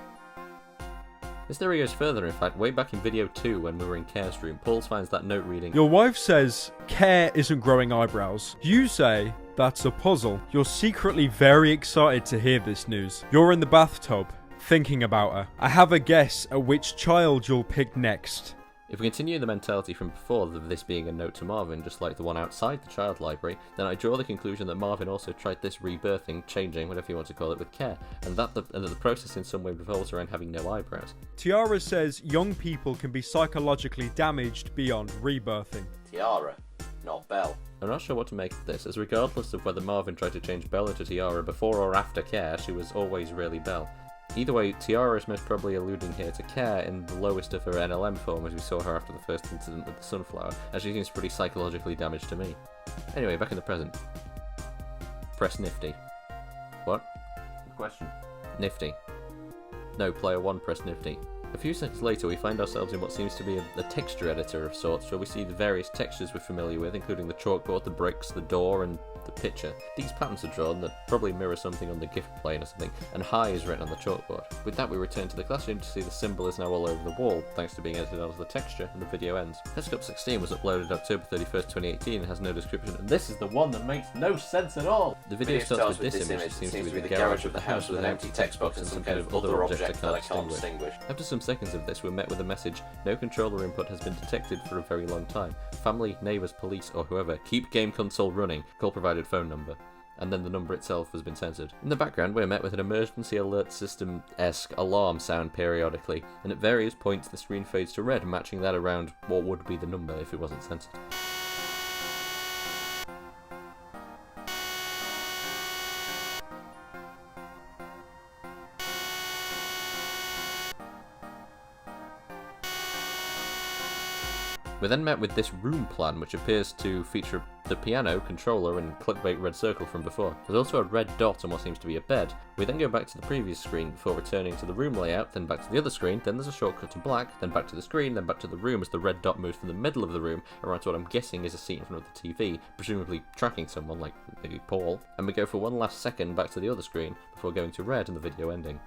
This theory goes further, in fact. Way back in video 2 when we were in Care's room, Paul finds that note reading, Your wife says Care isn't growing eyebrows. You say that's a puzzle. You're secretly very excited to hear this news. You're in the bathtub, thinking about her. I have a guess at which child you'll pick next. If we continue the mentality from before of this being a note to Marvin, just like the one outside the child library, then I draw the conclusion that Marvin also tried this rebirthing, changing, whatever you want to call it, with Care, and that the process in some way revolves around having no eyebrows. Tiara says young people can be psychologically damaged beyond rebirthing. Tiara, not Belle. I'm not sure what to make of this, as regardless of whether Marvin tried to change Belle into Tiara before or after Care, she was always really Belle. Either way, Tiara is most probably alluding here to Care in the lowest of her NLM form as we saw her after the first incident with the sunflower, as she seems pretty psychologically damaged to me. Anyway, back in the present. Press Nifty. What? Good question. Nifty. No, player 1 press Nifty. A few seconds later we find ourselves in what seems to be a texture editor of sorts, where we see the various textures we're familiar with, including the chalkboard, the bricks, the door, and the picture. These patterns are drawn that probably mirror something on the gift plane or something, and Hi is written on the chalkboard. With that we return to the classroom to see the symbol is now all over the wall, thanks to being edited onto the texture, and the video ends. Petscop 16 was uploaded October 31st, 2018 and has no description, and this is the one that makes no sense at all! The video starts with this image that seems to be the garage of the house with an empty text box and some kind of other object that I can't distinguish. After some seconds of this, we're met with a message, no controller input has been detected for a very long time. Family, neighbours, police, or whoever, keep game console running, call provided phone number. And then the number itself has been censored. In the background, we're met with an emergency alert system-esque alarm sound periodically, and at various points the screen fades to red, matching that around what would be the number if it wasn't censored. We're then met with this room plan, which appears to feature the piano, controller, and clickbait red circle from before. There's also a red dot on what seems to be a bed. We then go back to the previous screen before returning to the room layout, then back to the other screen, then there's a shortcut to black, then back to the screen, then back to the room as the red dot moves from the middle of the room around to what I'm guessing is a seat in front of the TV, presumably tracking someone, like maybe Paul. And we go for one last second back to the other screen before going to red and the video ending.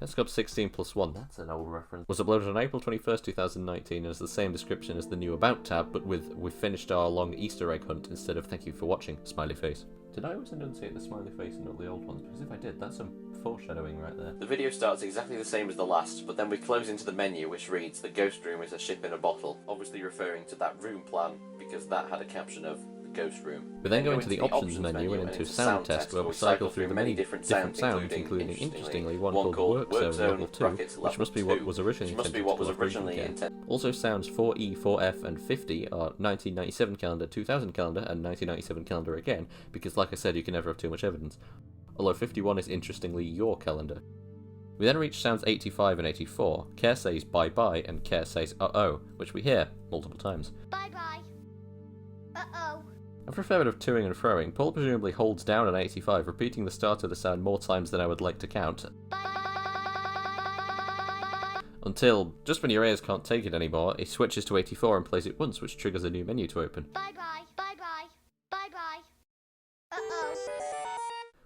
Petscop 16+1, that's an old reference, was uploaded on April 21st, 2019 and has the same description as the new About tab, but with "We've finished our long Easter egg hunt" instead of "Thank you for watching," smiley face. Did I always enunciate the smiley face and not the old ones? Because if I did, that's some foreshadowing right there. The video starts exactly the same as the last, but then we close into the menu which reads, "The ghost room is a ship in a bottle," obviously referring to that room plan, because that had a caption of ghost room. We then go into the options menu and into sound test, where we cycle through many different sounds, including interestingly one called Work Zone Level 2, which must be what was originally intended. Also sounds 4E, 4F and 50 are 1997 calendar, 2000 calendar and 1997 calendar again, because like I said you can never have too much evidence. Although 51 is interestingly your calendar. We then reach sounds 85 and 84. Care says bye bye and Care says uh-oh, which we hear multiple times. Bye bye. Uh-oh. After a fair bit of toing and froing, Paul presumably holds down an 85, repeating the start of the sound more times than I would like to count. Until, just when your ears can't take it anymore, it switches to 84 and plays it once, which triggers a new menu to open. Bye bye. Bye bye. Bye bye. Uh-oh.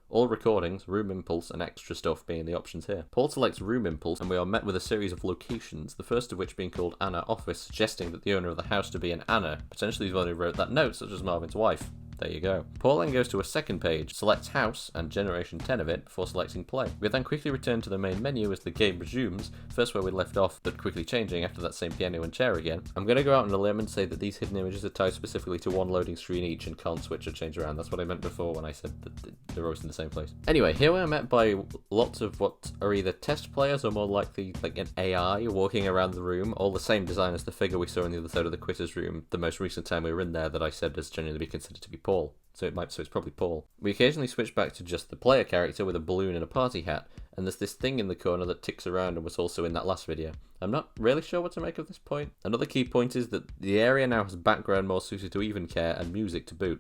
All recordings, room impulse, and extra stuff being the options here. Paul selects room impulse, and we are met with a series of locations, the first of which being called Anna Office, suggesting that the owner of the house to be an Anna, potentially the one who wrote that note, such as Marvin's wife. There you go. Paul then goes to a second page, selects house and generation 10 of it before selecting play. We then quickly return to the main menu as the game resumes, first where we left off, but quickly changing after that same piano and chair again. I'm going to go out on a limb and say that these hidden images are tied specifically to one loading screen each and can't switch or change around. That's what I meant before when I said that they're always in the same place. Anyway, here we are met by lots of what are either test players or more likely like an AI walking around the room, all the same design as the figure we saw in the other side of the quitters room the most recent time we were in there that I said is generally be considered to be Paul. So it's probably Paul. We occasionally switch back to just the player character with a balloon and a party hat, and there's this thing in the corner that ticks around and was also in that last video. I'm not really sure what to make of this point. Another key point is that the area now has background more suited to even care and music to boot.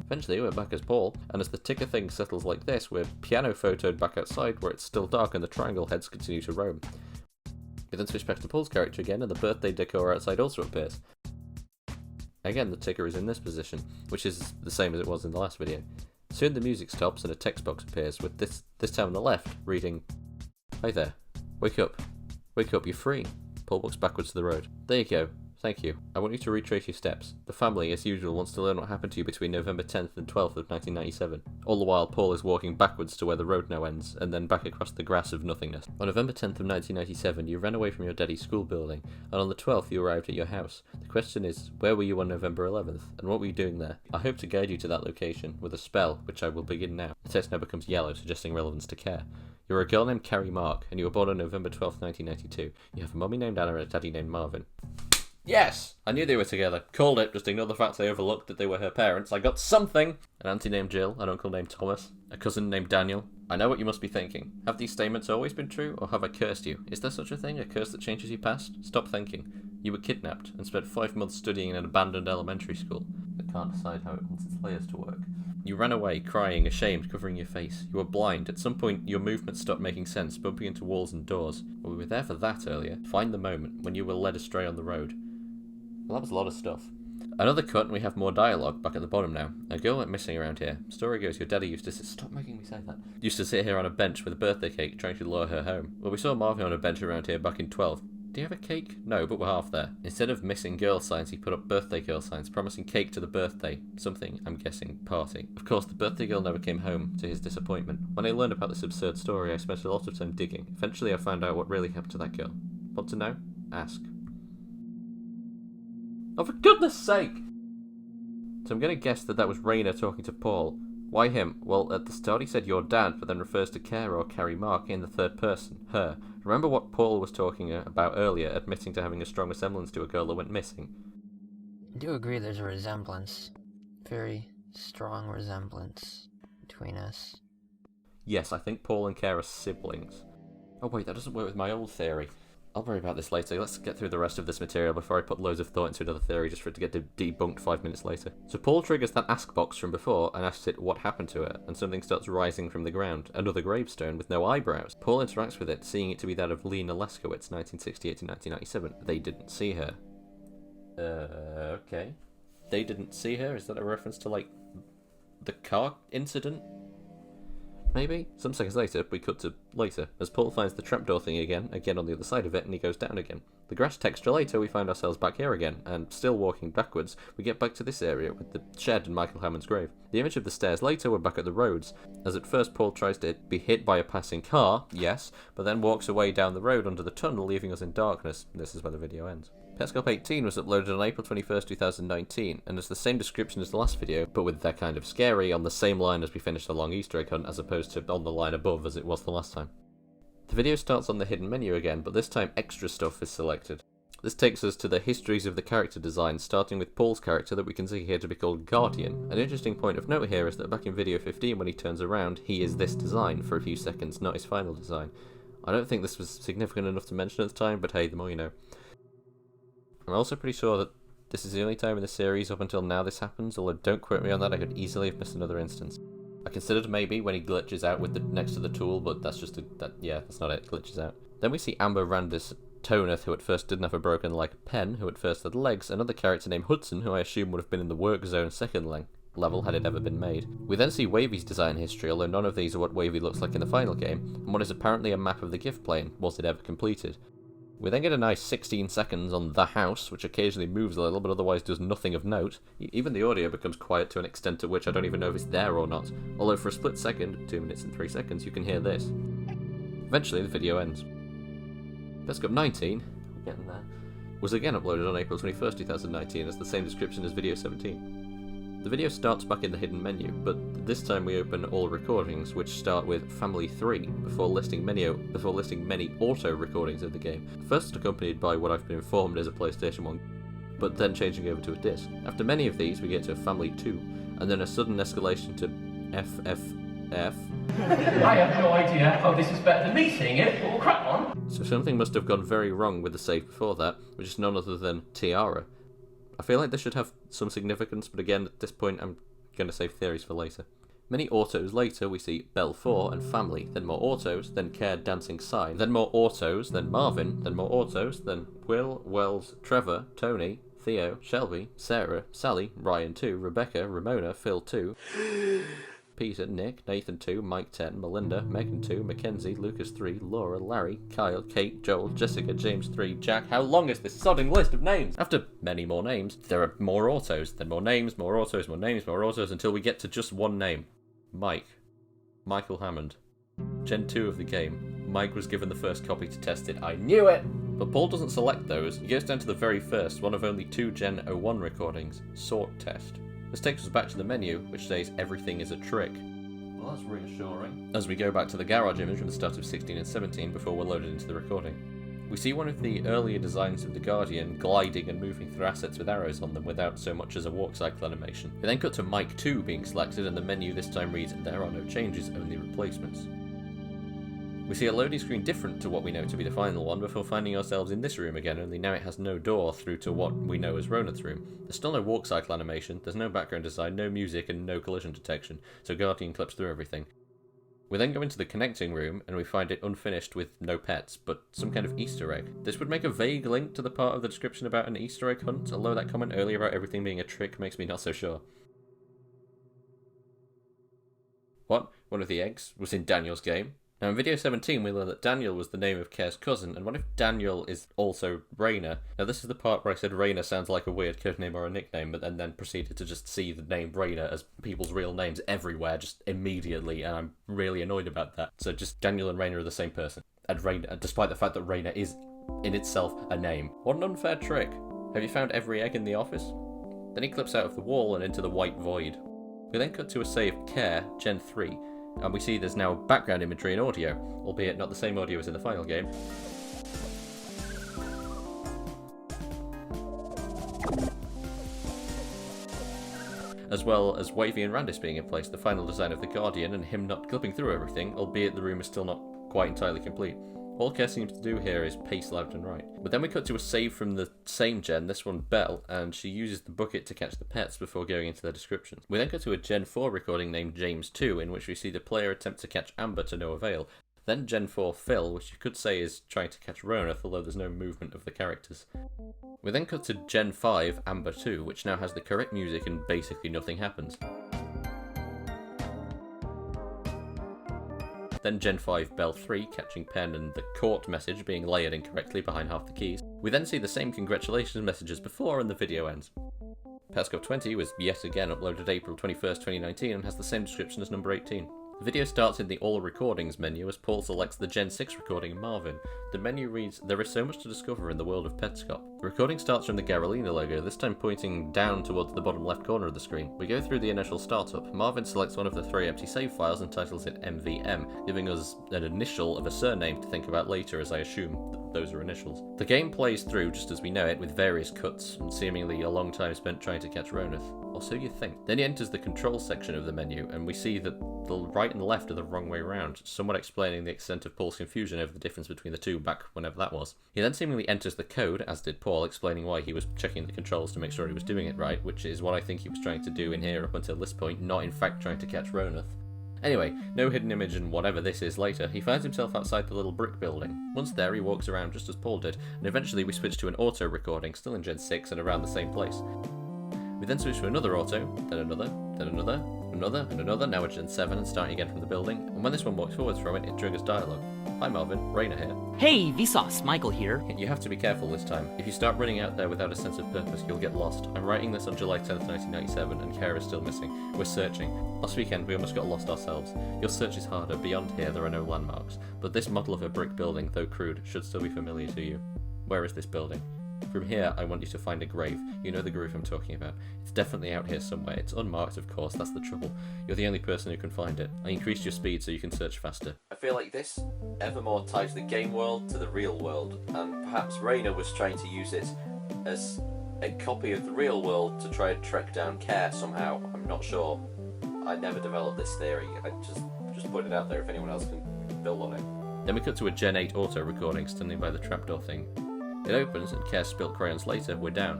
Eventually, we're back as Paul, and as the ticker thing settles like this, we're piano photoed back outside where it's still dark and the triangle heads continue to roam. We then switch back to Paul's character again, and the birthday decor outside also appears. Again, the ticker is in this position, which is the same as it was in the last video. Soon the music stops and a text box appears, with this time on the left, reading, "Hi there. Wake up. Wake up, you're free." Paul walks backwards to the road. There you go. Thank you. I want you to retrace your steps. The family, as usual, wants to learn what happened to you between November 10th and 12th of 1997. All the while, Paul is walking backwards to where the road now ends, and then back across the grass of nothingness. On November 10th of 1997, you ran away from your daddy's school building, and on the 12th you arrived at your house. The question is, where were you on November 11th, and what were you doing there? I hope to guide you to that location, with a spell, which I will begin now. The text now becomes yellow, suggesting relevance to care. You're a girl named Carrie Mark, and you were born on November 12th, 1992. You have a mummy named Anna and a daddy named Marvin. Yes! I knew they were together. Called it, just ignore the fact I overlooked that they were her parents. I got something! An auntie named Jill, an uncle named Thomas, a cousin named Daniel. I know what you must be thinking. Have these statements always been true, or have I cursed you? Is there such a thing, a curse that changes your past? Stop thinking. You were kidnapped, and spent 5 months studying in an abandoned elementary school that can't decide how it wants its layers to work. You ran away, crying, ashamed, covering your face. You were blind. At some point, your movements stopped making sense, bumping into walls and doors. Well, we were there for that earlier. Find the moment when you were led astray on the road. Well, that was a lot of stuff. Another cut, and we have more dialogue back at the bottom now. A girl went missing around here. Story goes, your daddy used to sit... Stop making me say that. Used to sit here on a bench with a birthday cake, trying to lure her home. Well, we saw Marvin on a bench around here back in 12. Do you have a cake? No, but we're half there. Instead of missing girl signs, he put up birthday girl signs, promising cake to the birthday. Something, I'm guessing, party. Of course, the birthday girl never came home, to his disappointment. When I learned about this absurd story, I spent a lot of time digging. Eventually, I found out what really happened to that girl. Want to know? Ask. Oh, for goodness sake! So I'm going to guess that was Raina talking to Paul. Why him? Well, at the start he said your dad, but then refers to Care or Carrie Mark in the third person, her. Remember what Paul was talking about earlier, admitting to having a strong resemblance to a girl that went missing? I do agree there's a resemblance. Very strong resemblance between us. Yes, I think Paul and Care are siblings. Oh wait, that doesn't work with my old theory. I'll worry about this later. Let's get through the rest of this material before I put loads of thought into another theory just for it to get debunked 5 minutes later. So Paul triggers that ask box from before and asks it what happened to her, and something starts rising from the ground. Another gravestone with no eyebrows. Paul interacts with it, seeing it to be that of Lena Leskowitz, 1968 to 1997. They didn't see her. Okay. They didn't see her? Is that a reference to, like, the car incident? Maybe? Some seconds later, we cut to later, as Paul finds the trapdoor thing again on the other side of it, and he goes down again. The grass texture later, we find ourselves back here again, and still walking backwards, we get back to this area with the shed and Michael Hammond's grave. The image of the stairs later, we're back at the roads, as at first Paul tries to be hit by a passing car, yes, but then walks away down the road under the tunnel, leaving us in darkness. This is where the video ends. Petscop 18 was uploaded on April 21st, 2019, and has the same description as the last video, but with that kind of scary on the same line as we finished the long Easter egg hunt, as opposed to on the line above as it was the last time. The video starts on the hidden menu again, but this time extra stuff is selected. This takes us to the histories of the character design, starting with Paul's character that we can see here to be called Guardian. An interesting point of note here is that back in video 15 when he turns around, he is this design for a few seconds, not his final design. I don't think this was significant enough to mention at the time, but hey, the more you know. I'm also pretty sure that this is the only time in the series up until now this happens, although don't quote me on that, I could easily have missed another instance. I considered maybe when he glitches out with the next to the tool, but that's just that's not it, glitches out. Then we see Amber Randis Toneth, who at first didn't have a broken leg, Pen, who at first had legs, another character named Hudson, who I assume would have been in the work zone second leg. level had it ever been made. We then see Wavy's design history, although none of these are what Wavy looks like in the final game, and what is apparently a map of the gift plane, was it ever completed. We then get a nice 16 seconds on the house, which occasionally moves a little, but otherwise does nothing of note. Even the audio becomes quiet to an extent to which I don't even know if it's there or not, although for a split second, 2 minutes and 3 seconds, you can hear this. Eventually, the video ends. Petscop 19, we're getting there, was again uploaded on April 21st, 2019 as the same description as video 17. The video starts back in the hidden menu, but this time we open all recordings, which start with Family 3, before listing many auto recordings of the game, first accompanied by what I've been informed is a PlayStation 1, but then changing over to a disc. After many of these, we get to Family 2, and then a sudden escalation to FFF. I have no idea how this is better than me seeing it, but we'll crack on. So something must have gone very wrong with the save before that, which is none other than Tiara. I feel like this should have some significance, but again, at this point, I'm going to save theories for later. Many autos later, we see Belle 4 and Family, then more autos, then Care Dancing Sign, then more autos, then Marvin, then more autos, then Will, Wells, Trevor, Tony, Theo, Shelby, Sarah, Sally, Ryan 2, Rebecca, Ramona, Phil 2, Peter, Nick, Nathan 2, Mike 10, Melinda, Megan 2, Mackenzie, Lucas 3, Laura, Larry, Kyle, Kate, Joel, Jessica, James 3, Jack. How long is this sodding list of names? After many more names, there are more autos, then more names, more autos, more names, more autos, until we get to just one name. Mike. Michael Hammond. Gen 2 of the game. Mike was given the first copy to test it. I knew it! But Paul doesn't select those. He goes down to the very first, one of only 2 Gen 01 recordings. Sort Test. This takes us back to the menu, which says everything is a trick. Well, that's reassuring. As we go back to the garage image from the start of 16 and 17 before we're loaded into the recording. We see one of the earlier designs of the Guardian gliding and moving through assets with arrows on them without so much as a walk cycle animation. We then cut to Mike 2 being selected and the menu this time reads, "There are no changes, only replacements." We see a loading screen different to what we know to be the final one before finding ourselves in this room again, only now it has no door through to what we know as Ronan's room. There's still no walk cycle animation, there's no background design, no music and no collision detection, so Guardian clips through everything. We then go into the connecting room and we find it unfinished with no pets, but some kind of Easter egg. This would make a vague link to the part of the description about an Easter egg hunt, although that comment earlier about everything being a trick makes me not so sure. What? One of the eggs was in Daniel's game? Now in video 17 we learn that Daniel was the name of Care's cousin, and what if Daniel is also Raina? Now this is the part where I said Raina sounds like a weird codename or a nickname, but then proceeded to just see the name Raina as people's real names everywhere, just immediately, and I'm really annoyed about that. So just Daniel and Raina are the same person, and Raina, despite the fact that Raina is in itself a name. What an unfair trick. Have you found every egg in the office? Then he clips out of the wall and into the white void. We then cut to a save Care, Gen 3, and we see there's now background imagery and audio, albeit not the same audio as in the final game. As well as Wavy and Randis being in place, the final design of the Guardian, and him not clipping through everything, albeit the room is still not quite entirely complete. All Care seems to do here is pace left and right. But then we cut to a save from the same gen, this one Belle, and she uses the bucket to catch the pets before going into their descriptions. We then cut to a Gen 4 recording named James 2, in which we see the player attempt to catch Amber to no avail. Then Gen 4 Phil, which you could say is trying to catch Ronath, although there's no movement of the characters. We then cut to Gen 5 Amber 2, which now has the correct music and basically nothing happens. Then Gen 5 Belle 3 catching Pen and the court message being layered incorrectly behind half the keys. We then see the same congratulations messages before and the video ends. Petscop 20 was yet again uploaded April 21st, 2019 and has the same description as number 18. The video starts in the All Recordings menu as Paul selects the Gen 6 recording Marvin. The menu reads, "There is so much to discover in the world of Petscop." The recording starts from the Garalina logo, this time pointing down towards the bottom left corner of the screen. We go through the initial startup. Marvin selects one of the 3 empty save files and titles it MVM, giving us an initial of a surname to think about later, as I assume those are initials. The game plays through just as we know it, with various cuts, and seemingly a long time spent trying to catch Ronath. Or so you think. Then he enters the controls section of the menu, and we see that the right and the left are the wrong way around, somewhat explaining the extent of Paul's confusion over the difference between the two back whenever that was. He then seemingly enters the code, as did Paul, explaining why he was checking the controls to make sure he was doing it right, which is what I think he was trying to do in here up until this point, not in fact trying to catch Ronath. Anyway, no hidden image and whatever this is later, he finds himself outside the little brick building. Once there, he walks around just as Paul did, and eventually we switch to an auto recording, still in Gen 6 and around the same place. We then switch to another auto, then Then another, and another. Now we're Gen 7 and starting again from the building. And when this one walks forwards from it, it triggers dialogue. Hi Marvin, Raina here. Hey, Vsauce, Michael here. You have to be careful this time. If you start running out there without a sense of purpose, you'll get lost. I'm writing this on July 10th, 1997, and Kara is still missing. We're searching. Last weekend, we almost got lost ourselves. Your search is harder. Beyond here, there are no landmarks. But this model of a brick building, though crude, should still be familiar to you. Where is this building? From here, I want you to find a grave. You know the groove I'm talking about. It's definitely out here somewhere. It's unmarked, of course, that's the trouble. You're the only person who can find it. I increased your speed so you can search faster. I feel like this evermore ties the game world to the real world, and perhaps Raina was trying to use it as a copy of the real world to try and track down Care somehow. I'm not sure. I never developed this theory. I just put it out there if anyone else can build on it. Then we cut to a Gen 8 auto recording standing by the trapdoor thing. It opens and Care spilt crayons later, we're down.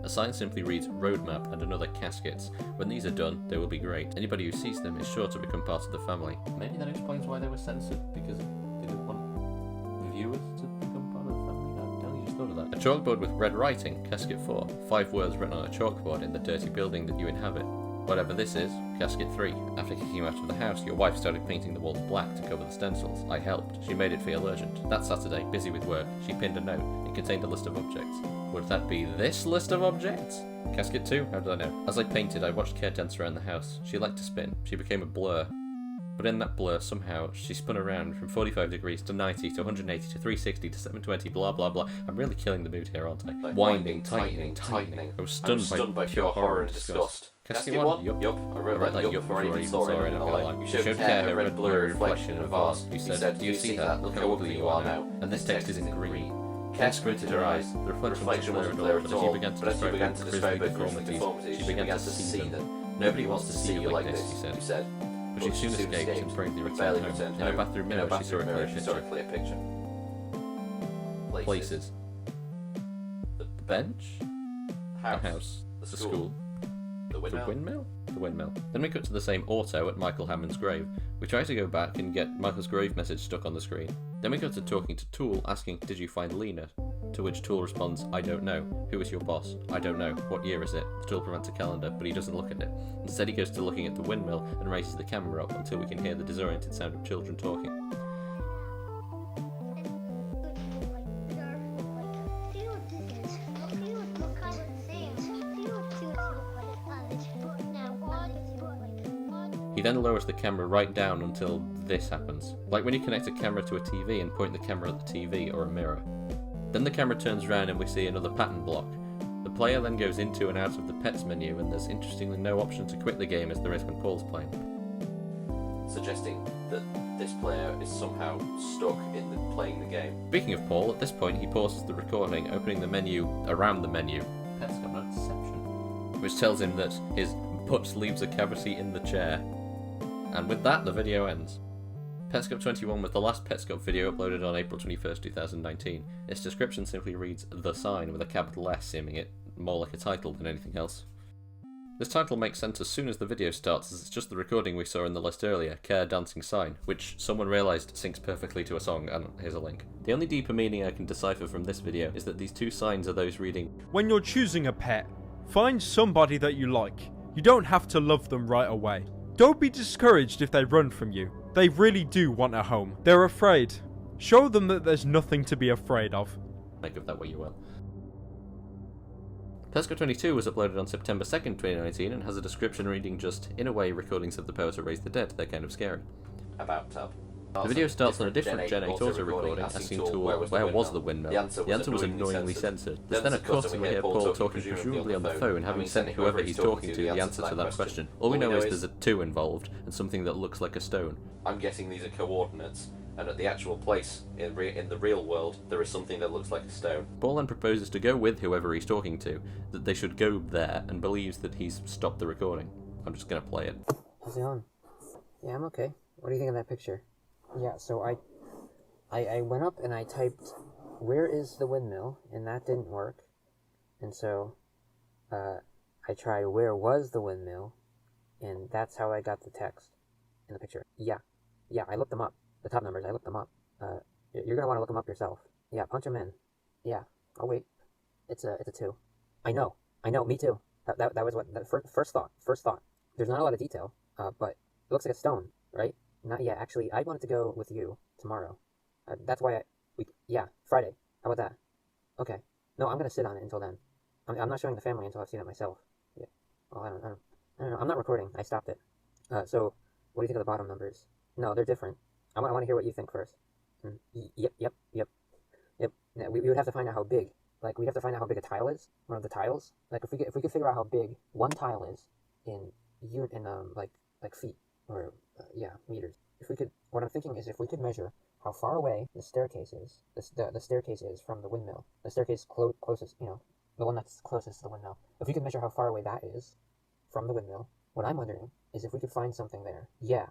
A sign simply reads roadmap and another caskets. When these are done, they will be great. Anybody who sees them is sure to become part of the family. Maybe that explains why they were censored, because they didn't want viewers to become part of the family. I only just thought of that. A chalkboard with red writing, casket 4. 5 words written on a chalkboard in the dirty building that you inhabit. Whatever this is, casket 3. After kicking you out of the house, your wife started painting the walls black to cover the stencils. I helped. She made it feel urgent. That Saturday, busy with work, she pinned a note. It contained a list of objects. Would that be this list of objects? Casket 2? How did I know? As I painted, I watched Care dance around the house. She liked to spin. She became a blur. But in that blur, somehow, she spun around from 45 degrees to 90 to 180 to 360 to 720, blah blah blah. I'm really killing the mood here, aren't I? Like Winding, tightening. I was stunned by pure horror and disgust. Casket 1? Yup. I wrote that yup before I even saw it in real life. You showed Care her red blurry reflection in a vase. You said, do you see that? Look how ugly you are now. And this text is in green. Care squinted her eyes. The reflection wasn't clear at all, but as you began to describe her grisly deformities, she began to see them. Nobody wants to see you like this, you said. But she soon escaped and bravely returned home. In her bathroom mirror, she saw a clear picture. Places. The bench? The house. The school. The windmill? The windmill. Then we cut to the same auto at Michael Hammond's grave. We try to go back and get Michael's grave message stuck on the screen. Then we cut to talking to Tool, asking, did you find Lena? To which Tool responds, I don't know. Who is your boss? I don't know. What year is it? The Tool presents a calendar, but he doesn't look at it. Instead he goes to looking at the windmill and raises the camera up until we can hear the disoriented sound of children talking. He then lowers the camera right down until this happens. Like when you connect a camera to a TV and point the camera at the TV or a mirror. Then the camera turns around and we see another pattern block. The player then goes into and out of the pets menu, and there's interestingly no option to quit the game as there is when Paul's playing. Suggesting that this player is somehow stuck in playing the game. Speaking of Paul, at this point he pauses the recording, opening the menu around the menu. Petscop, not deception. Which tells him that his butt leaves a cavity in the chair. And with that, the video ends. Petscop 21 was the last Petscop video uploaded on April 21st, 2019. Its description simply reads, The Sign, with a capital S, seeming it more like a title than anything else. This title makes sense as soon as the video starts, as it's just the recording we saw in the list earlier, Care Dancing Sign, which someone realised syncs perfectly to a song, and here's a link. The only deeper meaning I can decipher from this video is that these two signs are those reading, When you're choosing a pet, find somebody that you like. You don't have to love them right away. Don't be discouraged if they run from you. They really do want a home. They're afraid. Show them that there's nothing to be afraid of. Make of that what you will. Petscop 22 was uploaded on September 2nd, 2019 and has a description reading just, in a way, recordings of the power to raise the dead. They're kind of scary. About tab. The video starts on a different Gen 8 auto recording, asking Tool, where was the windmill? The answer was annoyingly censored. There's then of course we hear Paul talking presumably on the phone, having sent whoever he's talking to the answer to that question. All we know is there's a 2 involved, and something that looks like a stone. I'm guessing these are coordinates, and at the actual place, in the real world, there is something that looks like a stone. Paul then proposes to go with whoever he's talking to, that they should go there, and believes that he's stopped the recording. I'm just gonna play it. How's it going? Yeah, I'm okay. What do you think of that picture? Yeah, so I went up and I typed, where is the windmill? And that didn't work. And so I tried, where was the windmill? And that's how I got the text in the picture. Yeah, I looked them up. The top numbers, I looked them up. You're going to want to look them up yourself. Yeah, punch them in. Yeah, oh wait, it's a 2. I know, me too. That was what, first thought. there's not a lot of detail, but it looks like a stone, right? Not yet. Actually, I wanted to go with you tomorrow. That's why yeah, Friday. How about that? Okay. No, I'm gonna sit on it until then. I'm not showing the family until I've seen it myself. Yeah. Oh, I don't know. I'm not recording. I stopped it. So, what do you think of the bottom numbers? No, they're different. I want to hear what you think first. Yep. Yeah, we would have to find out how big. Like, we'd have to find out how big a tile is. One of the tiles. Like, if we could figure out how big one tile is in like feet or meters. If we could, what I'm thinking is if we could measure how far away the staircase is, the staircase is from the windmill. The staircase closest, the one that's closest to the windmill. If we could measure how far away that is from the windmill, what I'm wondering is if we could find something there. Yeah,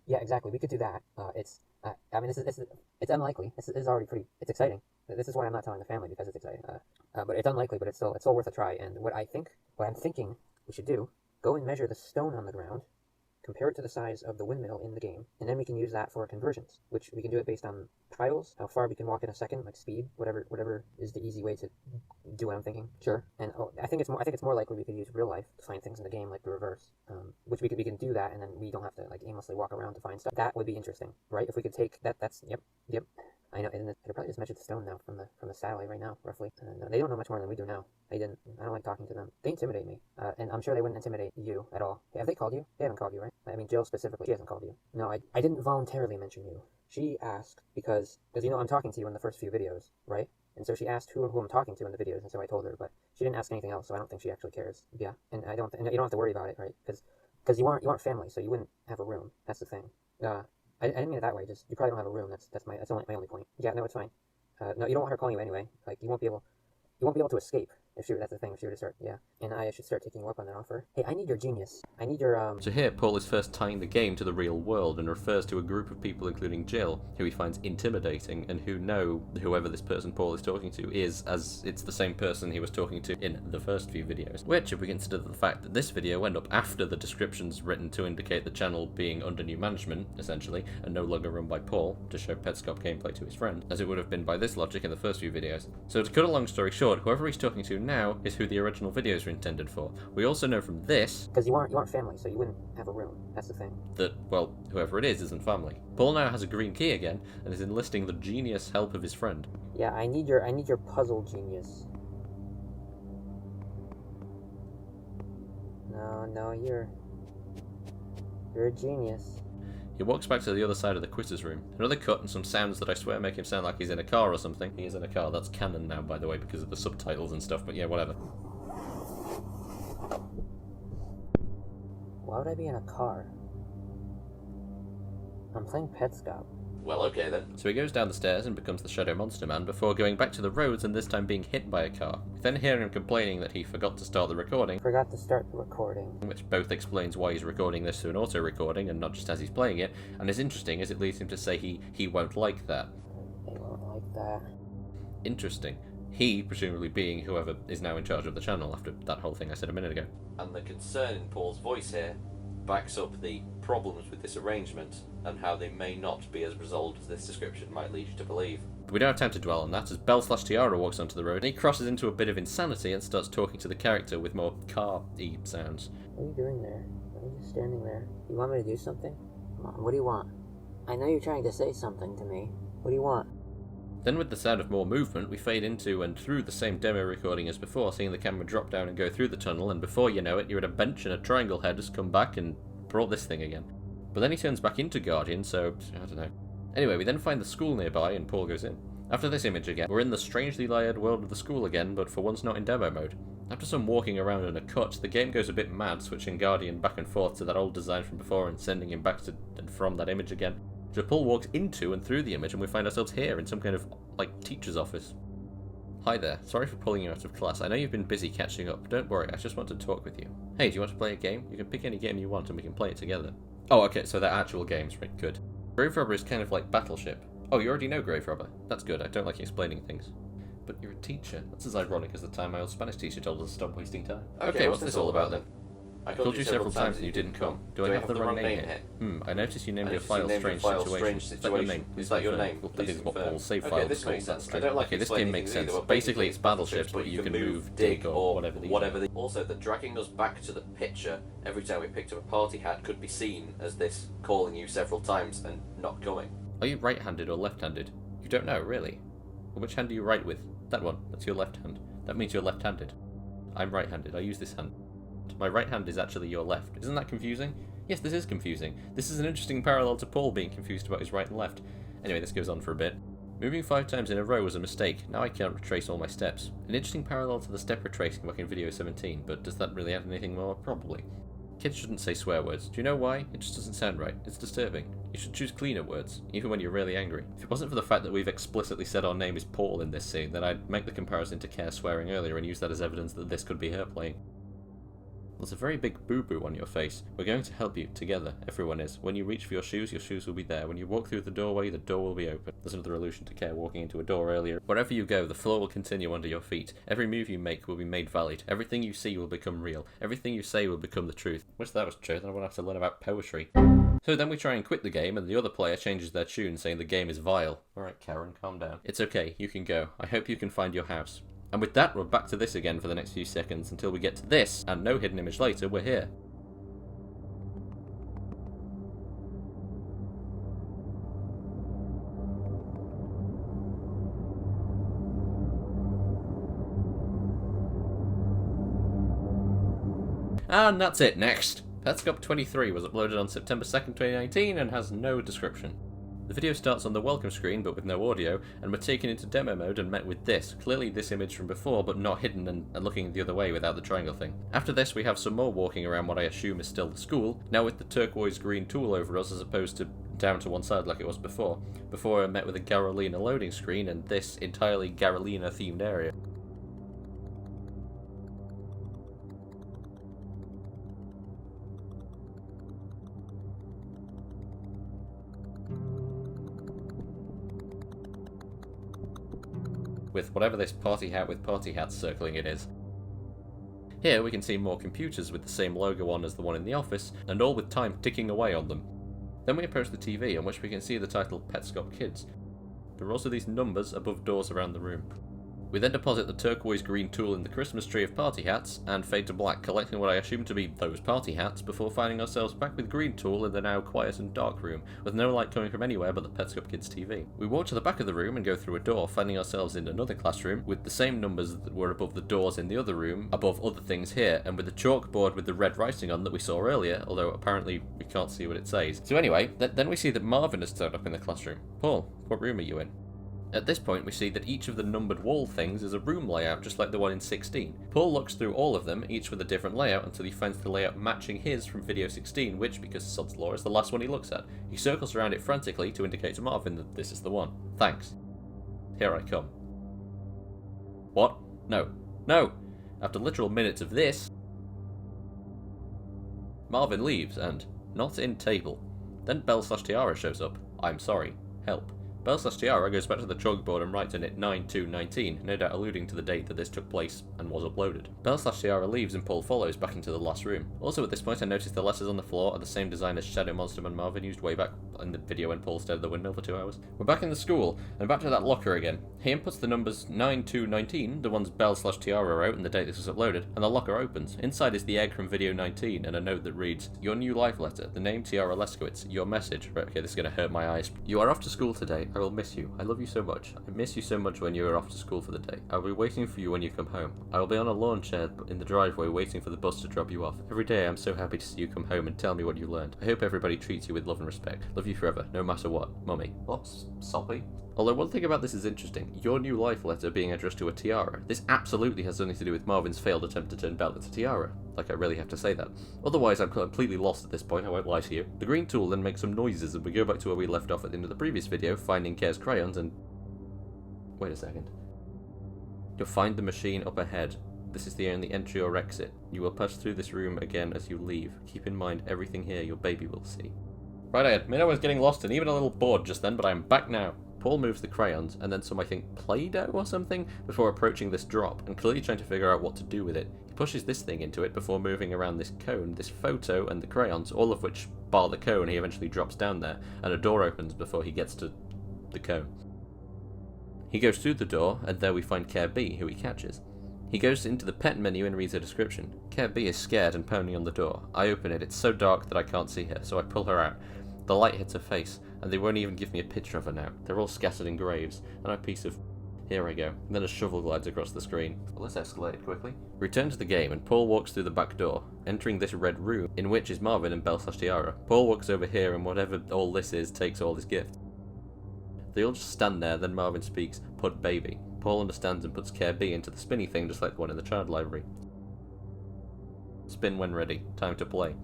exactly. We could do that. It's unlikely. This is already it's exciting. This is why I'm not telling the family, because it's exciting. But it's unlikely, but it's still worth a try. And what I'm thinking we should do, go and measure the stone on the ground, compare it to the size of the windmill in the game, and then we can use that for conversions, which we can do it based on tiles, how far we can walk in a second, like speed, whatever is the easy way to do what I'm thinking. Sure. And I think it's more likely we could use real life to find things in the game, like the reverse, which we can do that, and then we don't have to like aimlessly walk around to find stuff. That would be interesting, right? If we could take that. That's yep. I know, and I could probably just measure the stone now from the satellite right now, roughly. They don't know much more than we do now. I don't like talking to them. They intimidate me, and I'm sure they wouldn't intimidate you at all. Have they called you? They haven't called you, right? I mean, Jill specifically, she hasn't called you. No, I didn't voluntarily mention you. She asked because I'm talking to you in the first few videos, right? And so she asked who I'm talking to in the videos, and so I told her, but she didn't ask anything else, so I don't think she actually cares. Yeah, and you don't have to worry about it, right? Because you aren't family, so you wouldn't have a room. That's the thing. I didn't mean it that way. Just you probably don't have a room. That's my only point. Yeah, no, it's fine. No, you don't want her calling you anyway. Like you won't be able to escape if that's the thing. If she were to start, yeah. And I should start taking you up on that offer. Hey, I need your genius. I need your So here, Paul is first tying the game to the real world and refers to a group of people, including Jill, who he finds intimidating and who know whoever this person Paul is talking to is, as it's the same person he was talking to in the first few videos. Which, if we consider the fact that this video went up after the descriptions written to indicate the channel being under new management, essentially, and no longer run by Paul, to show Petscop gameplay to his friend, as it would have been by this logic in the first few videos. So to cut a long story short, whoever he's talking to now is who the original videos were intended for. We also know from this, because you aren't family, so you wouldn't have a room. That's the thing. That, well, whoever it is isn't family. Paul now has a green key again and is enlisting the genius help of his friend. Yeah, I need your puzzle genius. No, you're a genius. He walks back to the other side of the quizzes room. Another cut and some sounds that I swear make him sound like he's in a car or something. He is in a car. That's canon now, by the way, because of the subtitles and stuff, but yeah, whatever. Why would I be in a car? I'm playing Petscop. Well, okay then. So he goes down the stairs and becomes the Shadow Monster Man before going back to the roads and this time being hit by a car. We then hear him complaining that he forgot to start the recording. Forgot to start the recording. Which both explains why he's recording this to an auto-recording and not just as he's playing it, and is interesting as it leads him to say he won't like that. He won't like that. Interesting. He, presumably being whoever is now in charge of the channel after that whole thing I said a minute ago. And the concern in Paul's voice here backs up the problems with this arrangement and how they may not be as resolved as this description might lead you to believe. But we don't have time to dwell on that, as Belle/Tiara walks onto the road and he crosses into a bit of insanity and starts talking to the character with more car-y sounds. What are you doing there? Why are you just standing there? You want me to do something? Come on, what do you want? I know you're trying to say something to me. What do you want? Then with the sound of more movement, we fade into and through the same demo recording as before, seeing the camera drop down and go through the tunnel, and before you know it, you're at a bench and a triangle head has come back and brought this thing again. But then he turns back into Guardian, so I don't know. Anyway, we then find the school nearby and Paul goes in. After this image again, we're in the strangely layered world of the school again, but for once not in demo mode. After some walking around and a cut, the game goes a bit mad, switching Guardian back and forth to that old design from before and sending him back to and from that image again. So Paul walks into and through the image and we find ourselves here in some kind of, like, teacher's office. Hi there, sorry for pulling you out of class. I know you've been busy catching up. Don't worry, I just want to talk with you. Hey, do you want to play a game? You can pick any game you want and we can play it together. Oh, okay, so they're actual games, right, good. Grave Robber is kind of like Battleship. Oh, you already know Grave Robber. That's good, I don't like explaining things. But you're a teacher. That's as ironic as the time my old Spanish teacher told us to stop wasting time. Okay, what's this all about then? I called you several times and you didn't come. Do I have the wrong name here? I noticed you named your file Strange Situation. Is that your name? Is that your name? Well, that is what Paul's save Okay, file this is called. makes sense. That's I don't like okay, this game makes sense. either, but Basically, it's battleships, but you can move, dig, or whatever these are. Also, the dragging us back to the picture every time we picked up a party hat could be seen as this calling you several times and not coming. Are you right-handed or left-handed? You don't know, really? Well, which hand do you write with? That one. That's your left hand. That means you're left-handed. I'm right-handed. I use this hand. My right hand is actually your left. Isn't that confusing? Yes, this is confusing. This is an interesting parallel to Paul being confused about his right and left. Anyway, this goes on for a bit. Moving 5 times in a row was a mistake. Now I can't retrace all my steps. An interesting parallel to the step retracing back in video 17, but does that really add anything more? Probably. Kids shouldn't say swear words. Do you know why? It just doesn't sound right. It's disturbing. You should choose cleaner words, even when you're really angry. If it wasn't for the fact that we've explicitly said our name is Paul in this scene, then I'd make the comparison to Care swearing earlier and use that as evidence that this could be her playing. There's a very big boo-boo on your face. We're going to help you, together. Everyone is. When you reach for your shoes will be there. When you walk through the doorway, the door will be open. There's another allusion to Care walking into a door earlier. Wherever you go, the floor will continue under your feet. Every move you make will be made valid. Everything you see will become real. Everything you say will become the truth. Wish that was true, then I wouldn't have to learn about poetry. So then we try and quit the game, and the other player changes their tune, saying the game is vile. Alright, Karen, calm down. It's okay, you can go. I hope you can find your house. And with that, we're back to this again for the next few seconds until we get to this, and no hidden image later, we're here. And that's it, next! Petscop 23 was uploaded on September 2nd, 2019 and has no description. The video starts on the welcome screen but with no audio, and we're taken into demo mode and met with this, clearly this image from before but not hidden and looking the other way without the triangle thing. After this we have some more walking around what I assume is still the school, now with the turquoise green tool over us as opposed to down to one side like it was before. Before I met with a Garolina loading screen and this entirely Garolina themed area. With whatever this party hat with party hats circling it is. Here we can see more computers with the same logo on as the one in the office, and all with time ticking away on them. Then we approach the TV on which we can see the title Petscop Kids. There are also these numbers above doors around the room. We then deposit the turquoise green tool in the Christmas tree of party hats, and fade to black, collecting what I assume to be those party hats, before finding ourselves back with green tool in the now quiet and dark room, with no light coming from anywhere but the Petscop Kids TV. We walk to the back of the room and go through a door, finding ourselves in another classroom, with the same numbers that were above the doors in the other room, above other things here, and with the chalkboard with the red writing on that we saw earlier, although apparently we can't see what it says. So anyway, then we see that Marvin has turned up in the classroom. Paul, what room are you in? At this point, we see that each of the numbered wall things is a room layout just like the one in 16. Paul looks through all of them, each with a different layout, until he finds the layout matching his from video 16, which, because Sod's Law, is the last one he looks at. He circles around it frantically to indicate to Marvin that this is the one. Thanks. Here I come. What? No. No! After literal minutes of this, Marvin leaves and, not in table. Then Belle/Tiara shows up. I'm sorry. Help. Belle/Tiara goes back to the chalkboard and writes in it 9/2/19, no doubt alluding to the date that this took place and was uploaded. Belle/Tiara leaves and Paul follows back into the last room. Also at this point I noticed the letters on the floor are the same design as Shadow Monster Man Marvin used way back in the video when Paul stared at the window for 2 hours. We're back in the school, and back to that locker again. He inputs the numbers 9/2/19, the ones Belle/Tiara wrote and the date this was uploaded, and the locker opens. Inside is the egg from video 19 and a note that reads, Your new life letter, the name Tiara Leskowitz, your message. Right, okay, this is gonna hurt my eyes. You are off to school today. I will miss you. I love you so much. I miss you so much when you are off to school for the day. I will be waiting for you when you come home. I will be on a lawn chair in the driveway waiting for the bus to drop you off. Every day I'm so happy to see you come home and tell me what you learned. I hope everybody treats you with love and respect. Love you forever, no matter what. Mummy. What's soppy? Although one thing about this is interesting. Your new life letter being addressed to a tiara. This absolutely has something to do with Marvin's failed attempt to turn Belle into Tiara. Like, I really have to say that. Otherwise, I'm completely lost at this point, I won't lie to you. The green tool then makes some noises and we go back to where we left off at the end of the previous video, finding Care's crayons and... Wait a second. You'll find the machine up ahead. This is the only entry or exit. You will pass through this room again as you leave. Keep in mind everything here your baby will see. Right, I admit I was getting lost and even a little bored just then, but I am back now. Paul moves the crayons and then some, I think, Play-Doh or something before approaching this drop and clearly trying to figure out what to do with it. He pushes this thing into it before moving around this cone, this photo, and the crayons, all of which bar the cone. He eventually drops down there, and a door opens before he gets to the cone. He goes through the door, and there we find Care B, who he catches. He goes into the pet menu and reads her description. Care B is scared and pounding on the door. I open it, it's so dark that I can't see her, so I pull her out. The light hits her face, and they won't even give me a picture of her now. They're all scattered in graves, and a piece of... Here I go. And then a shovel glides across the screen. Well, let's escalate it quickly. We return to the game, and Paul walks through the back door, entering this red room, in which is Marvin and Belle/Tiara. Paul walks over here, and whatever all this is, takes all his gifts. They all just stand there, then Marvin speaks, "Put baby." Paul understands and puts Care B into the spinny thing, just like the one in the child library. Spin when ready. Time to play.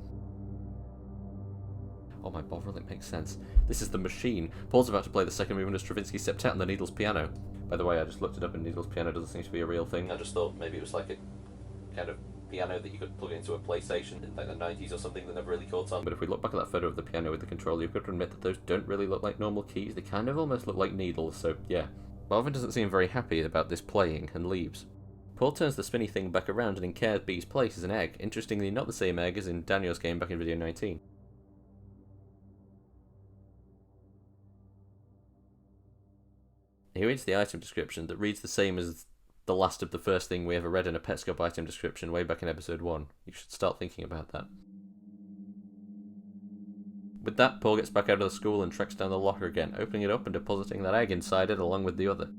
Oh my bovril, it makes sense. This is the machine. Paul's about to play the second movement of Stravinsky's Septet on the Needles piano. By the way, I just looked it up, and Needles piano doesn't seem to be a real thing. I just thought maybe it was like a kind of piano that you could plug into a PlayStation in like the 90s or something that never really caught on. But if we look back at that photo of the piano with the controller, you've got to admit that those don't really look like normal keys. They kind of almost look like needles, so yeah. Marvin doesn't seem very happy about this playing and leaves. Paul turns the spinny thing back around, and in Care B's place is an egg. Interestingly, not the same egg as in Daniel's game back in video 19. He reads the item description that reads the same as the last of the first thing we ever read in a Petscop item description way back in episode 1. You should start thinking about that. With that, Paul gets back out of the school and treks down the locker again, opening it up and depositing that egg inside it along with the other.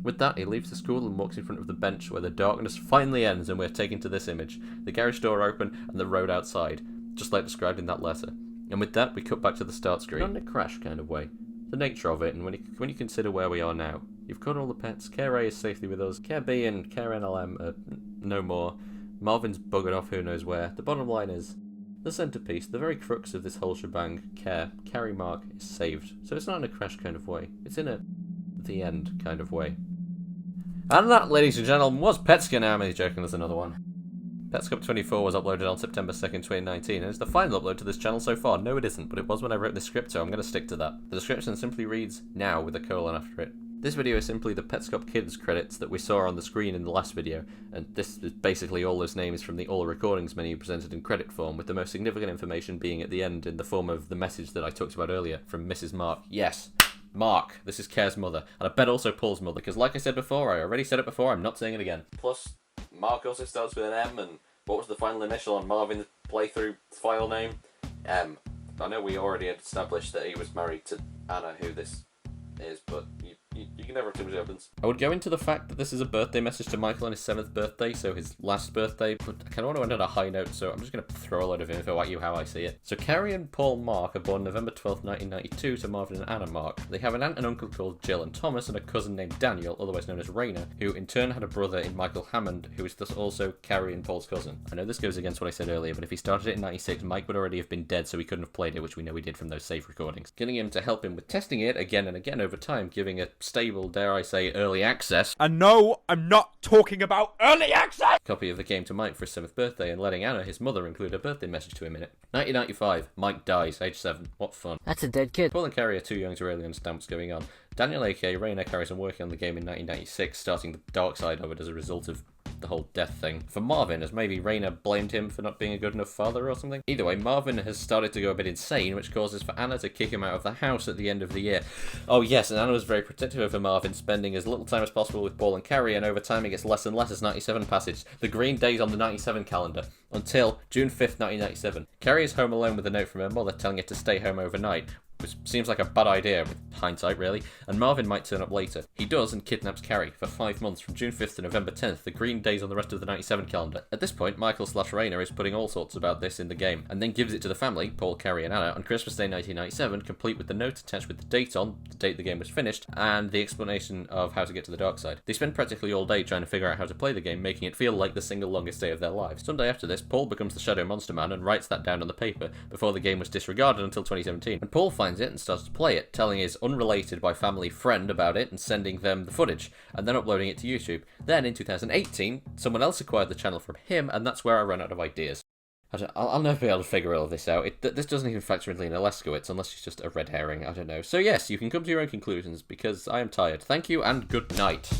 With that, he leaves the school and walks in front of the bench where the darkness finally ends and we're taken to this image. The garage door open and the road outside, just like described in that letter. And with that, we cut back to the start screen. Not in a crash kind of way. The nature of it, and when you consider where we are now. You've caught all the pets, Care A is safely with us, Care B and Care NLM are no more. Marvin's buggered off who knows where. The bottom line is, the centrepiece, the very crux of this whole shebang, Carrie Mark, is saved. So it's not in a crash kind of way. It's in a the end kind of way. And that, ladies and gentlemen, was Petscop. Now I'm only joking, there's another one. Petscop 24 was uploaded on September 2nd, 2019, and it's the final upload to this channel so far. No, it isn't, but it was when I wrote the script, so I'm going to stick to that. The description simply reads, "Now," with a colon after it. This video is simply the Petscop Kids credits that we saw on the screen in the last video, and this is basically all those names from the All Recordings menu presented in credit form, with the most significant information being at the end in the form of the message that I talked about earlier from Mrs. Mark. Yes, Mark. This is Care's mother, and I bet also Paul's mother, because like I said before, I already said it before, I'm not saying it again. Plus, Mark also starts with an M, and what was the final initial on Marvin's playthrough file name? M. I know we already had established that he was married to Anna, who this is, but you can never have too much evidence. I would go into the fact that this is a birthday message to Michael on his 7th birthday, so his last birthday, but I kind of want to end on a high note, so I'm just going to throw a load of info at you how I see it. So Carrie and Paul Mark are born November 12th, 1992 to Marvin and Anna Mark. They have an aunt and uncle called Jill and Thomas, and a cousin named Daniel, otherwise known as Raina, who in turn had a brother in Michael Hammond, who is thus also Carrie and Paul's cousin. I know this goes against what I said earlier, but if he started it in 96, Mike would already have been dead, so he couldn't have played it, which we know he did from those safe recordings. Getting him to help him with testing it again and again over time, giving a stable, dare I say, early access. And no, I'm not talking about early access! Copy of the game to Mike for his 7th birthday, and letting Anna, his mother, include a birthday message to him in it. 1995, Mike dies, age 7. What fun. That's a dead kid. Paul and Carrie are too young to really understand what's going on. Daniel, aka Raina, carries on working on the game in 1996, starting the dark side of it as a result of the whole death thing. For Marvin, as maybe Raina blamed him for not being a good enough father or something. Either way, Marvin has started to go a bit insane, which causes for Anna to kick him out of the house at the end of the year. Oh yes, and Anna was very protective over Marvin, spending as little time as possible with Paul and Carrie, and over time it gets less and less as 97 passes. The green days on the 97 calendar. Until June 5th, 1997. Carrie is home alone with a note from her mother telling her to stay home overnight, which seems like a bad idea with hindsight really, and Marvin might turn up later. He does and kidnaps Carrie for 5 months from June 5th to November 10th, the green days on the rest of the 97 calendar. At this point, Michael/Raina is putting all sorts about this in the game, and then gives it to the family, Paul, Carrie and Anna, on Christmas Day 1997, complete with the note attached with the date on, the date the game was finished, and the explanation of how to get to the dark side. They spend practically all day trying to figure out how to play the game, making it feel like the single longest day of their lives. Sunday after this, Paul becomes the Shadow Monster Man and writes that down on the paper, before the game was disregarded until 2017, and Paul finds finds it and starts to play it, telling his unrelated by family friend about it and sending them the footage, and then uploading it to YouTube. Then in 2018, someone else acquired the channel from him, and that's where I ran out of ideas. I'll never be able to figure all of this out. This doesn't even factor in Lena Leskowitz, unless she's just a red herring, I don't know. So yes, you can come to your own conclusions, because I am tired. Thank you, and good night.